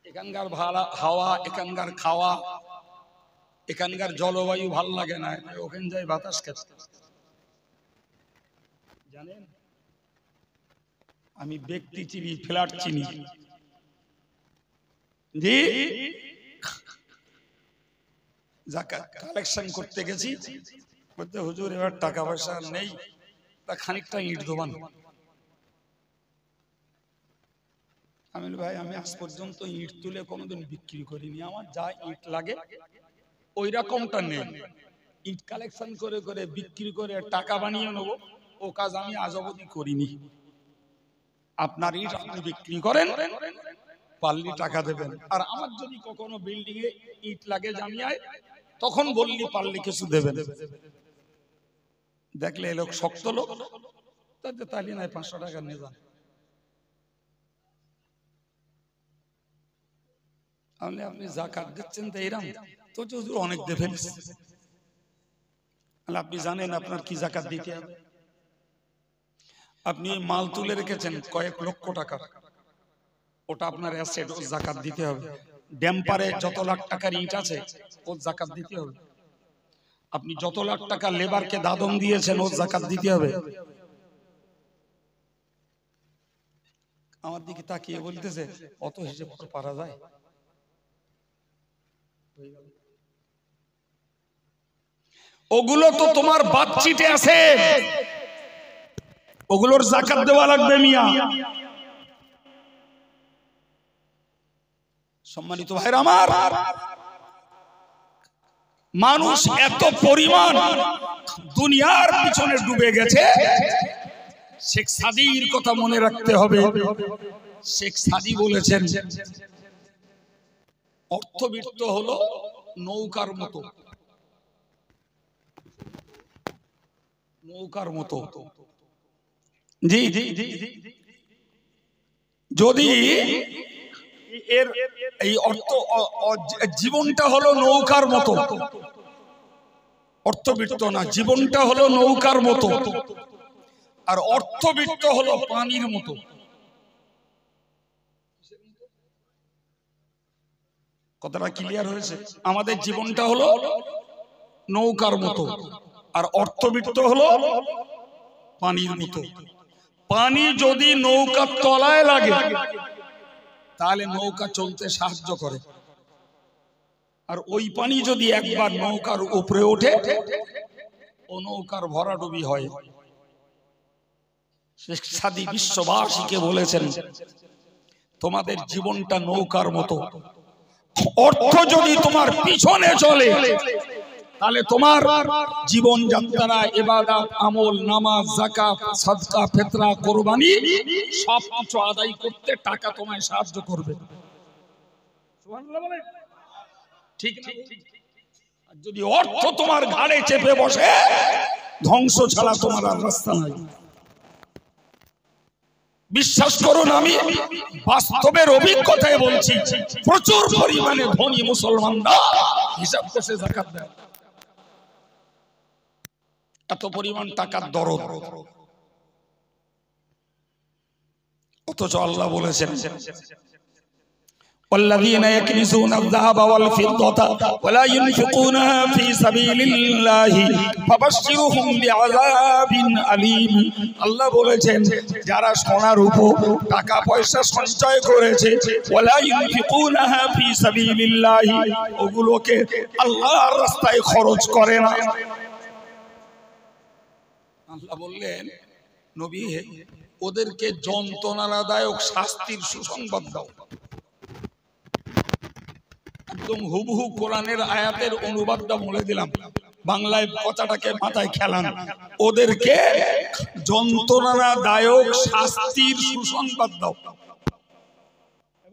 এখানকার ভাড়া হাওয়া, এখানকার খাওয়া, এখানকার জলবায়ু ভাল লাগে না, ওখানে যাই বাতাস খেতে। জানেন আমি ব্যক্তি চিনি, ফ্ল্যাট চিনি। জি যাকাত কালেকশন করতে গেছি, বলতে হুজুর এবার টাকা পয়সা নেই, তা খানিকটা ইট দোবান। আমি ভাই আমি আজ পর্যন্ত ইট তুলে কোনোদিন বিক্রি করিনি, আমার যা ইট লাগে ওই রকমটা নেই, ইট কালেকশন করে করে বিক্রি করে টাকা বানিয়ে নেবো, ও কাজ আমি আজ অবধি করিনি। আপনার ইট আপনি বিক্রি করেন, পারলি টাকা দেবেন। আর আমার যদি কখনো বিল্ডিং এ ইট লাগে জামিয়ায়, তখন বললি পারলি কিছু দেবেন। দেখলে এ লোক শক্ত লোক, তাহলে নাই 500 টাকা নিয়ে যান। আপনি যাকাত দিচ্ছেন তো এরাম তো হুজুর অনেক দিয়ে ফেলছে। আপনি জানেন আপনার কি যাকাত দিতে হবে? আপনি মাল তুলে রেখেছেন কয়েক লক্ষ টাকা, ওটা আপনার অ্যাসেট, ও যাকাত দিতে হবে। ড্যাম্পারে যত লাখ টাকার ইট আছে ও যাকাত দিতে হবে। আপনি যত লাখ টাকা লেবারকে দাদন দিয়েছেন ও যাকাত দিতে হবে। আমার দিকে তাকিয়ে বলতেছে অত হিসেব করে পারা যায়? ওগুলো তো তোমার বাচ্চিতে আছে, ওগুলোর যাকাত দেওয়া লাগবে মিয়া। সম্মানিত ভাইরা আমার, মানুষ এত পরিমাণ দুনিয়ার পিছনে ডুবে গেছে। শেখ সাদির কথা মনে রাখতে হবে। শেখ সাদি বলেছেন অর্থবিত্ত হলো নৌকার মতো, নৌকার মতো। জি জি জি, যদি এর এই অর্থ জীবনটা হলো নৌকার মতো, অর্থবিত্ত না, জীবনটা হলো নৌকার মতো, আর অর্থবিত্ত হলো পানির মতো। কথাটা ক্লিয়ার হয়েছে? আমাদের জীবনটা হলো নৌকার মতো, আর অর্থবিত্ত হলো পানির মতো। পানি যদি নৌকার তলায় লাগে তাহলে নৌকা চলতে সাহায্য করে, আর ওই পানি যদি একবার নৌকার উপরে ওঠে ও নৌকার ভরাডুবি হয়। শেখ সাদি বিশ্ববাসীকে বলেছেন তোমাদের জীবনটা নৌকার মতো, অর্থ যদি তোমার পিছনে চলে তাহলে তোমার জীবন যাত্রা, ইবাদত, আমল, নামাজ, যাকাত, সাদকা, ফিতরা, কুরবানি সব কিছু আদায় করতে টাকা তোমায় সাহায্য করবে। সুবহানাল্লাহ বলেন ঠিক না? আর যদি অর্থ তোমার ঘাড়ে চেপে বসে, ধ্বংস ছাড়া তোমার আর রাস্তা নাই। বিশ্বাস করুন, আমি বাস্তবের অভিজ্ঞতায় বলছি, প্রচুর পরিমাণে ধনী মুসলমানরা হিসাব করে যাকাত দেয়। এত পরিমাণ টাকার দরদ, অথচ আল্লাহ বলেছেন والذين يكنزون الذهب والفضة ولا ينفقونها في سبيل الله فبشرهم بعذاب أليم। আল্লাহ বলেছেন যারা সোনা রূপো টাকা পয়সা সঞ্চয় করেছে, ওয়ালা ইউনফিকুনাহা ফি সাবিলিল্লাহ, ওগুলোকে আল্লাহর রাস্তায় খরচ করে না। আল্লাহ বললেন নবী ওদেরকে যন্ত্রণাদায়ক শাস্তির সুসংবাদ দাও। একদম হুবহু কোরআনের আয়াতের অনুবাদটা বলে দিলাম, বাংলায় কথাটাকে মাথায় খেলান। ওদেরকে যন্ত্রণাদায়ক শাস্তির সুসংবাদ দাও।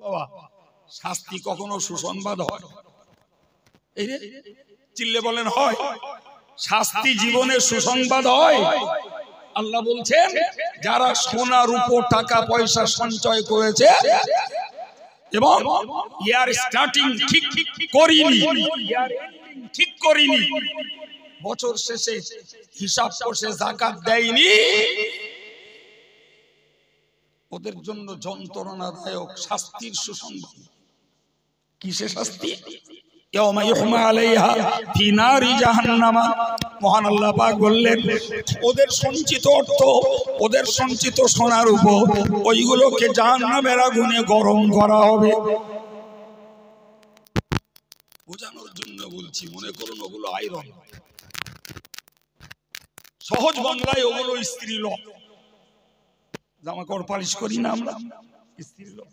বাবা, শাস্তি কখনো সুসংবাদ হয়? এই রে চিল্লে বলেন হয়? শাস্তি জীবনের সুসংবাদ হয়? আল্লাহ বলছেন যারা সোনা রূপো টাকা পয়সা সঞ্চয় করেছে এবং ইয়ার স্টার্টিং ঠিক করিনি, বছর শেষে হিসাব করছে যাকাত দেয়নি, ওদের জন্য যন্ত্রণাদায়ক শাস্তির সুসংবাদ। কিসে শাস্তি? ইয়াউমা ইউহমা আলাইহা ফি নারি জাহান্নাম। মহান আল্লাহ পাক বললেন ওদের সঞ্চিত অর্থ, ওদের সঞ্চিত সোনার উপর ওইগুলোকে জাহান্নামের আগুনে গরম করা হবে। বোঝানোর জন্য বলছি, মনে করুন ওগুলো আয়রন, সহজ বাংলায় ওগুলো স্ত্রীলোক। জামা কাপড় পালিশ করি না আমরা, স্ত্রীলোক।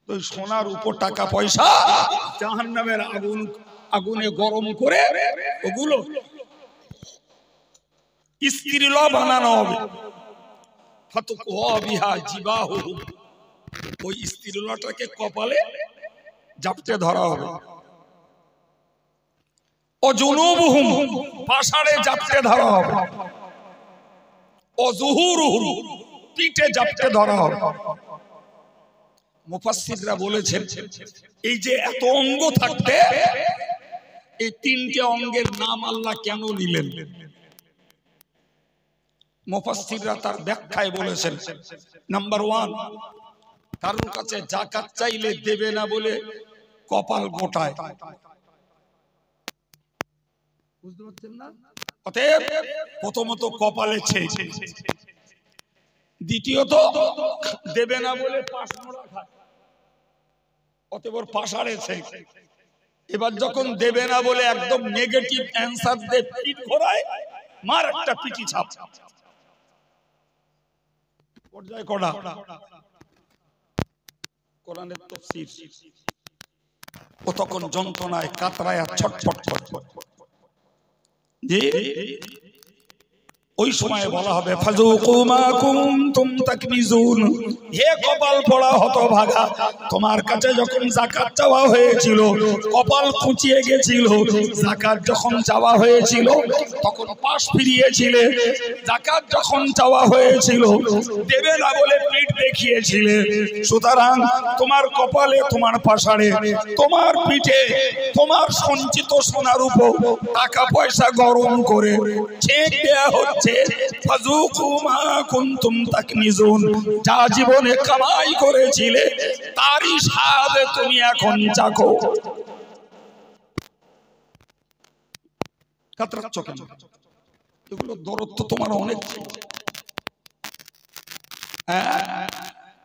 তো সোনার উপর টাকা পয়সা জাহান্নামের আগুনে গরম করে ওগুলো স্ত্রীল বানানো হবে। ওই স্ত্রীলটাকে কপালে জাপটে ধরা হবে। অজুনুবুহুম, পাশারে জাপটে ধরা হবে। অজুহুরুহুম, পিঠে জাপটে ধরা হবে। মুফাসসিররা বলেছেন এই যে এত অঙ্গ থাকতে এই তিনটে অঙ্গের নাম আল্লাহ কেন নিলেন? মুফাসসিররা তার ব্যাখ্যায় বলেছেন, নাম্বার 1, কারোর কাছে যাকাত চাইলে দেবে না বলে কপাল গোটায়। বুঝতে পারছেন না? অতএব প্রথমত কপালে ছেই, দ্বিতীয়ত দেবে না বলে পাশ মোড়া খায়, অতএব পাশারে ছেই। এবার যখন দেবে না বলে একদম নেগেটিভ অ্যানসার দিয়ে পিঠ ঘোরায়, মার একটা পিটি ছাপ। পর্যায় কড়া কোরআনের তাফসীর, ও তখন যন্ত্রণায় কাতরায় ছটফট ছটফট। জি, ওই সময় বলা হবে ফাযুকু মা কুনতুম তাকনিজুন। হে কপাল পোড়া হতভাগা, তোমার কাছে যখন যাকাত চাওয়া হয়েছিল কপাল কুঁচিয়ে গেছিল, যাকাত যখন চাওয়া হয়েছিল তখন পাশ ফিরিয়েছিলে, যাকাত যখন চাওয়া হয়েছিল দেবে না বলে পিঠ দেখিয়েছিলে। সুতরাং তোমার কপালে, তোমার পাশারে, তোমার পিঠে তোমার সঞ্চিত সোনার উপর টাকা পয়সা গরম করে ছেক দেয়া হচ্ছে। ফাযুকু মা কুনতুম তাকনিজুন, যা জীবনে কামাই করেছিলে তারই স্বাদ তুমি এখন চাখো। কাতরাচ্ছ কেন? এগুলো দরদ তো তোমার অনেক।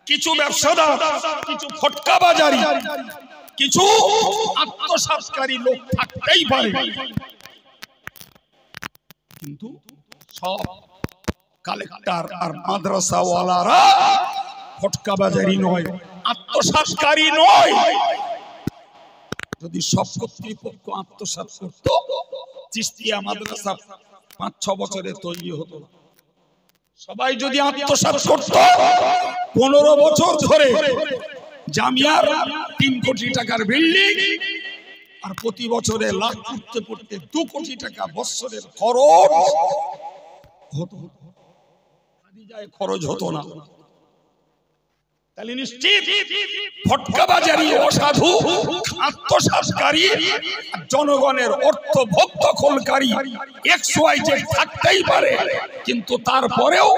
কিছু ব্যবসাদার, কিছু ফটকা বাজারি, কিছু আত্মসাৎকারী লোক থাকতেই পারে, কিন্তু সব কালেক্টর আর মাদ্রাসাওয়ালারা ফটকাবাজারি নয়, আত্মসাৎকারী নয়। যদি সব কর্তৃপক্ষ আত্মসাৎ করত চিশতিয়া মাদ্রাসা 5-6 বছরে তৈরি হতো না। সবাই যদি আত্মসাৎ করত 15 বছর ধরে জামিয়ার 3 কোটি টাকার বিল্ডিং, আর প্রতি বছরে লাখ পড়তে পড়তে 2 কোটি টাকা বছরের খরচ হতো, খরচ হতো না। তাহলে নিশ্চিত ফটকাবাজারি, অসাধু, আত্মসাৎকারী, জনগণের অর্থ ভোগ দখলকারী XYZ থাকতেই পারে, কিন্তু তারপরেও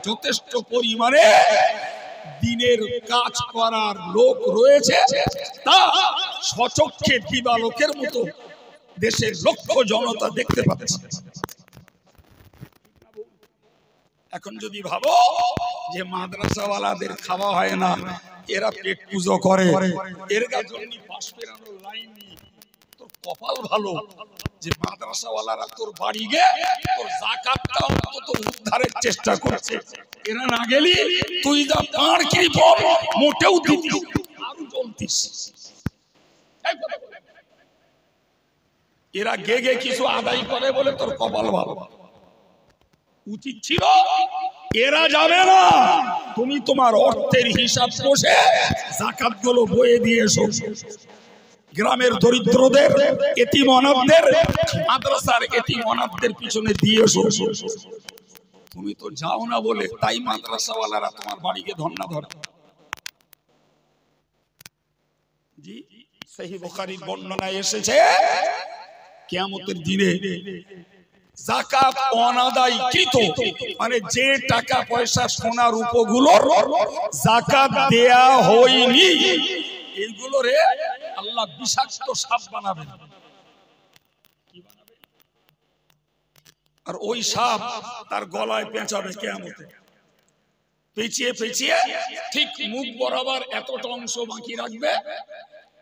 যথেষ্ট পরিমাণে দিনের কাজ করার লোক রয়েছে, তা স্বচক্ষে দিবালোকের মতো দেশের লক্ষ জনতা দেখতে পাচ্ছে। এখন যদি ভাবো যে মাদ্রাসাওয়ালাদের খাওয়া হয় না, এরা পেট পুজো করে, এর জন্য পাশ ফেরানোর লাইন নেই, তোর কপাল ভালো যে মাদ্রাসাওয়ালারা তোর বাড়ি গিয়ে তোর যাকাতটা অন্তত উদ্ধারের চেষ্টা করছে। এরা না গেলি তুই যা পাঁড় কৃপণ মোটেও দিতি আরো জ্বলতিস। এরা গে কিছু আদায় করে বলে তোর কপাল ভালো। উচিত ছিল এরা যাবে না, তুমি তোমার অর্থের হিসাব কষে যাকাত গুলো বয়ে দিয়ে এসো। গ্রামের দরিদ্রদের, এতিম অনাথদের, মাদ্রাসার এতিম অনাথদের পিছনে দিয়ে এসো। তুমি তো যাও না বলে তাই মাদ্রাসাওয়ালারা তোমার বাড়িকে ধন্না ধরে। জি, সহিহ বুখারীর বর্ণনায় এসেছে কিয়ামতের দিনে যাকাত অনাদায়কৃত, মানে যে টাকা পয়সা সোনা রূপগুলোর যাকাত দেয়া হয়নি, এইগুলোরে আল্লাহ বিষাক্ত সাপ বানাবেন। আর ওই সাপ তার গলায় পেঁচাবে কিয়ামতে, পেঁচিয়ে পেঁচিয়ে ঠিক মুখ বরাবর এতটা অংশ বাকি রাখবে,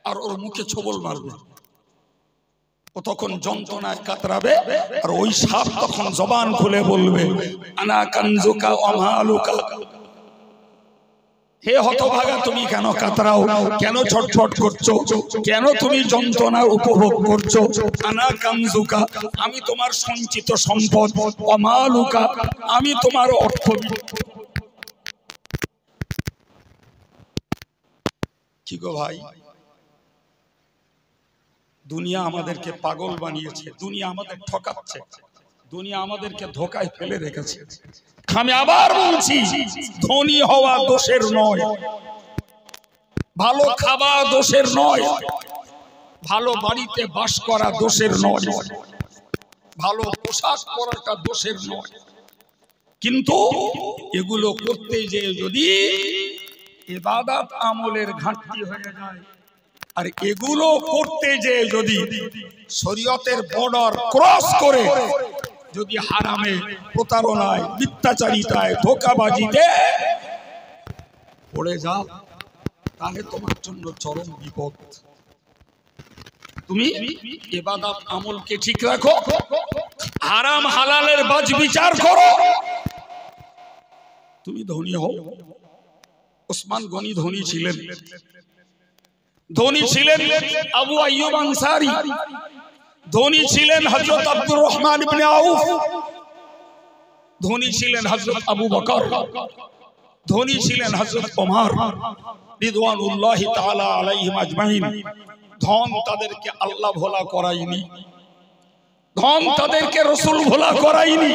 আর ওর মুখে ছোবল মারবে। ও তখন যন্ত্রণায় কাতরাবে, আর ওই সাপ তখন জবান খুলে বলবে, আনা কানজুকা ওয়া মালুকা। হে হতভাগা, তুমি কেন কাতরাও, কেন ছটফট করছো, কেন তুমি যন্ত্রণা উপভোগ করছো? আনা কানজুকা, আমি তোমার সঞ্চিত সম্পদ, ওয়া মালুকা, আমি তোমার অর্থ। কি গো ভাই, দুনিয়া আমাদেরকে পাগল বানিয়েছে, দুনিয়া আমাদের ঠকাচ্ছে, দুনিয়া আমাদেরকে ধোকায় ফেলে রেখেছে। আমি আবার বলছি, ধনী হওয়া দোষের নয়, ভালো খাওয়া দোষের নয়, ভালো বাড়িতে বাস করা দোষের নয়, ভালো পোশাক পরাটা দোষের নয়, কিন্তু এগুলো করতে যে যদি ইবাদত আমলের ঘাটতি হয়ে যায়, আর এগুলো করতে যে যদি শরীয়তের বর্ডার ক্রস করে যদি হারামে, প্রতারণায়, মিথ্যাচারিতায়, ধোঁকাবাজিতে পড়ে যাও, তাহলে তোমার জন্য চরম বিপদ। তুমি ইবাদত আমলকে ঠিক রাখো, হারাম হালালের বাজ বিচার করো, তুমি ধনী হও। ওসমান গনি ধনী ছিলেন, ধনী ছিলেন আবু আইয়ুব আনসারী, ধনী ছিলেন হযরত আব্দুর রহমান ইবনে আউফ, ধনী ছিলেন হযরত আবু বকর, ধনী ছিলেন হযরত ওমর রিদওয়ানুল্লাহি তাআলা আলাইহিম আজমাইন। ধন তাদেরকে আল্লাহ ভোলা করায়নি, ধন তাদেরকে রাসূল ভোলা করায়নি,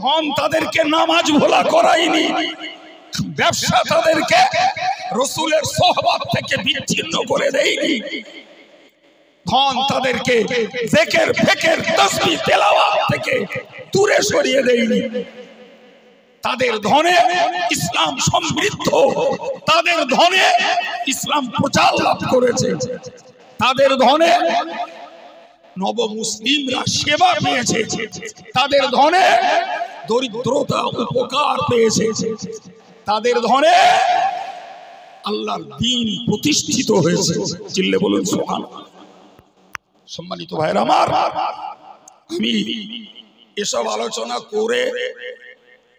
ধন তাদেরকে নামাজ ভোলা করায়নি, ব্যবসা তাদেরকে রাসূলের সোহবত থেকে বিচ্ছিন্ন করে দেয়নি, ধন তাদেরকে জিকির ফিকির তাসবিহ তেলাওয়াত থেকে দূরে সরিয়ে দেয়নি। তাদের ধনে ইসলাম সমৃদ্ধ, তাদের ধনে ইসলাম প্রচার লাভ করেছে, তাদের ধনে নব মুসলিমরা সেবা পেয়েছে, তাদের ধনে দরিদ্রতা উপকার পেয়েছে, তাদের ধনে আল্লাহর দ্বীন প্রতিষ্ঠিত হয়েছে। চিল্লে বলুন সুবহানাল্লাহ। সম্মানিত ভাইরা আমার, আমি এসব আলোচনা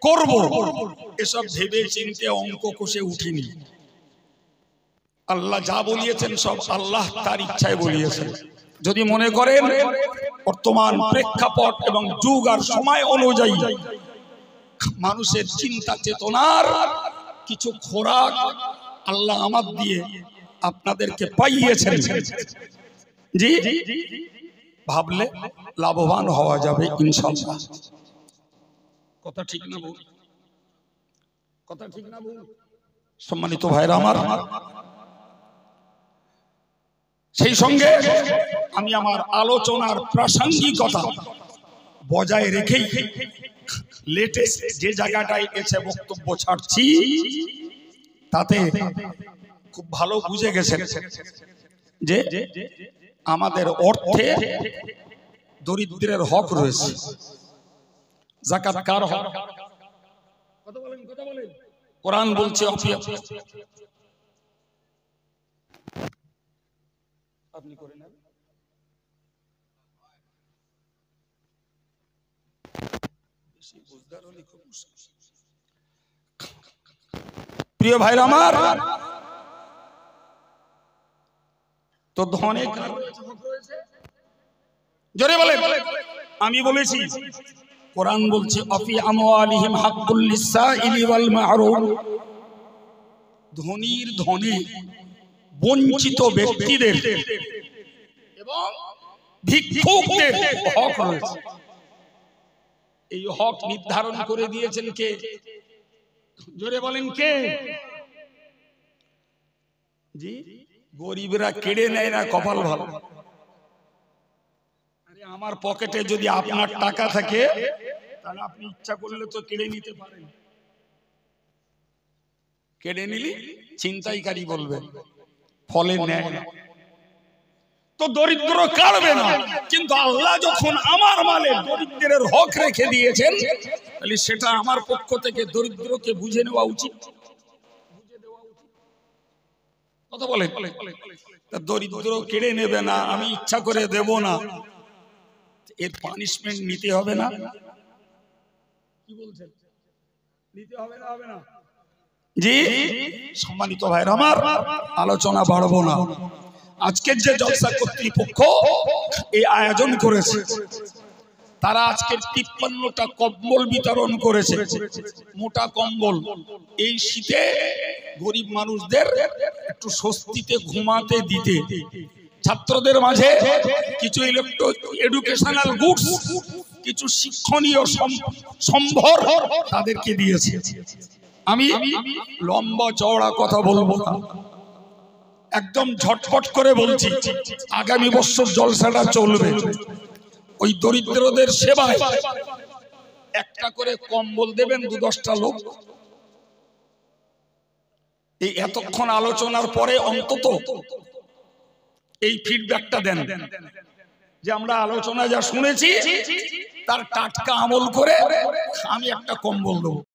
করব এসব ভেবে চিন্তে অঙ্ক কষে উঠিনি। আল্লাহ যা বলিয়েছেন সব আল্লাহ তার ইচ্ছায় বলিয়েছেন। যদি মনে করেন বর্তমান প্রেক্ষাপট এবং যুগ আর সময় অনুযায়ী মানুষের চিন্তা চেতনার কিছু খোরাক আল্লাহ আমার দিয়ে আপনাদেরকে পাইয়েছেন, জি ভাবলে লাভবান হওয়া যাবে ইনশাআল্লাহ। কথা ঠিক না বল? কথা ঠিক না বল? সম্মানিত ভাইরা আমার, সেই সঙ্গে আমি আমার আলোচনার প্রাসঙ্গিকতা বজায় রেখেই লেটেস্ট যে জায়গাটায় এসে বক্তব্য ছাড়ছি তাতে খুব ভালো বুঝে গেছেন যে আমাদের অর্থে দরিদ্রের হক রয়েছে। যাকাত কার হক? কথা বলেন, কথা বলেন। কোরআন বলছে আপনি করে নেন। প্রিয় ভাইরা আমার, তো ধনে জোরে বলে, আমি বলেছি কোরআন বলছে আফি আমওয়ালিহিম হাক্কুল লিসাইলি ওয়াল মাহরুম, ধনীর ধনে বঞ্চিত ব্যক্তিদের এবং ভিক্ষুকদের হক রয়েছে। এই হক নির্ধারণ করে দিয়েছেন কে? জোরে বলেন কে? জি, গরিবরা কেড়ে নেয় না, কপাল ভালো। আরে আমার পকেটে যদি আপনার টাকা থাকে তাহলে আপনি ইচ্ছা করলে তো কেড়ে নিতে পারেন। কেড়ে নিলি ছিনতাইকারী বলবে, ফলে নেয় না। তো দরিদ্র কাড়বে না, কিন্তু আল্লাহ যখন আমার মালে দরিদ্রের হক রেখে দিয়েছেন তাহলে সেটা আমার পক্ষ থেকে দরিদ্রকে বুঝে নেওয়া উচিত। কথা বলে, দরিদ্র কেড়ে নেবে না, আমি ইচ্ছা করে দেব না, এর পানিশমেন্ট নিতে হবে না? কি বলছেন, নিতে হবে না? হবে না? জি সম্মানিত ভাইরা আমার, আলোচনা বাড়বো না। আজকের যে জলসা কর্তৃপক্ষ এই আয়োজন করেছে তারা আজকের 53টা কম্বল বিতরণ করেছে, মোটা কম্বল। এই শীতে গরিব মানুষদের একটু স্বস্তিতে ঘুমাতে দিতে ছাত্রদের মাঝে কিছু এডুকেশনাল গুডস, কিছু শিক্ষণীয় সম্ভার তাদেরকে দিয়েছে। আমি লম্বা চওড়া কথা বলবো না, একদম ঝটপট করে বলছি, আগামী বছর জলসাটা চলবে। ওই দরিদ্রদের সেবায় একটা করে কম্বল দেবেন 2-10টা লোক। এই এতক্ষণ আলোচনার পরে অন্তত এই ফিডব্যাকটা দেন যে আমরা আলোচনা যা শুনেছি তার টাটকা আমল করে আমি একটা কম্বল দেবো।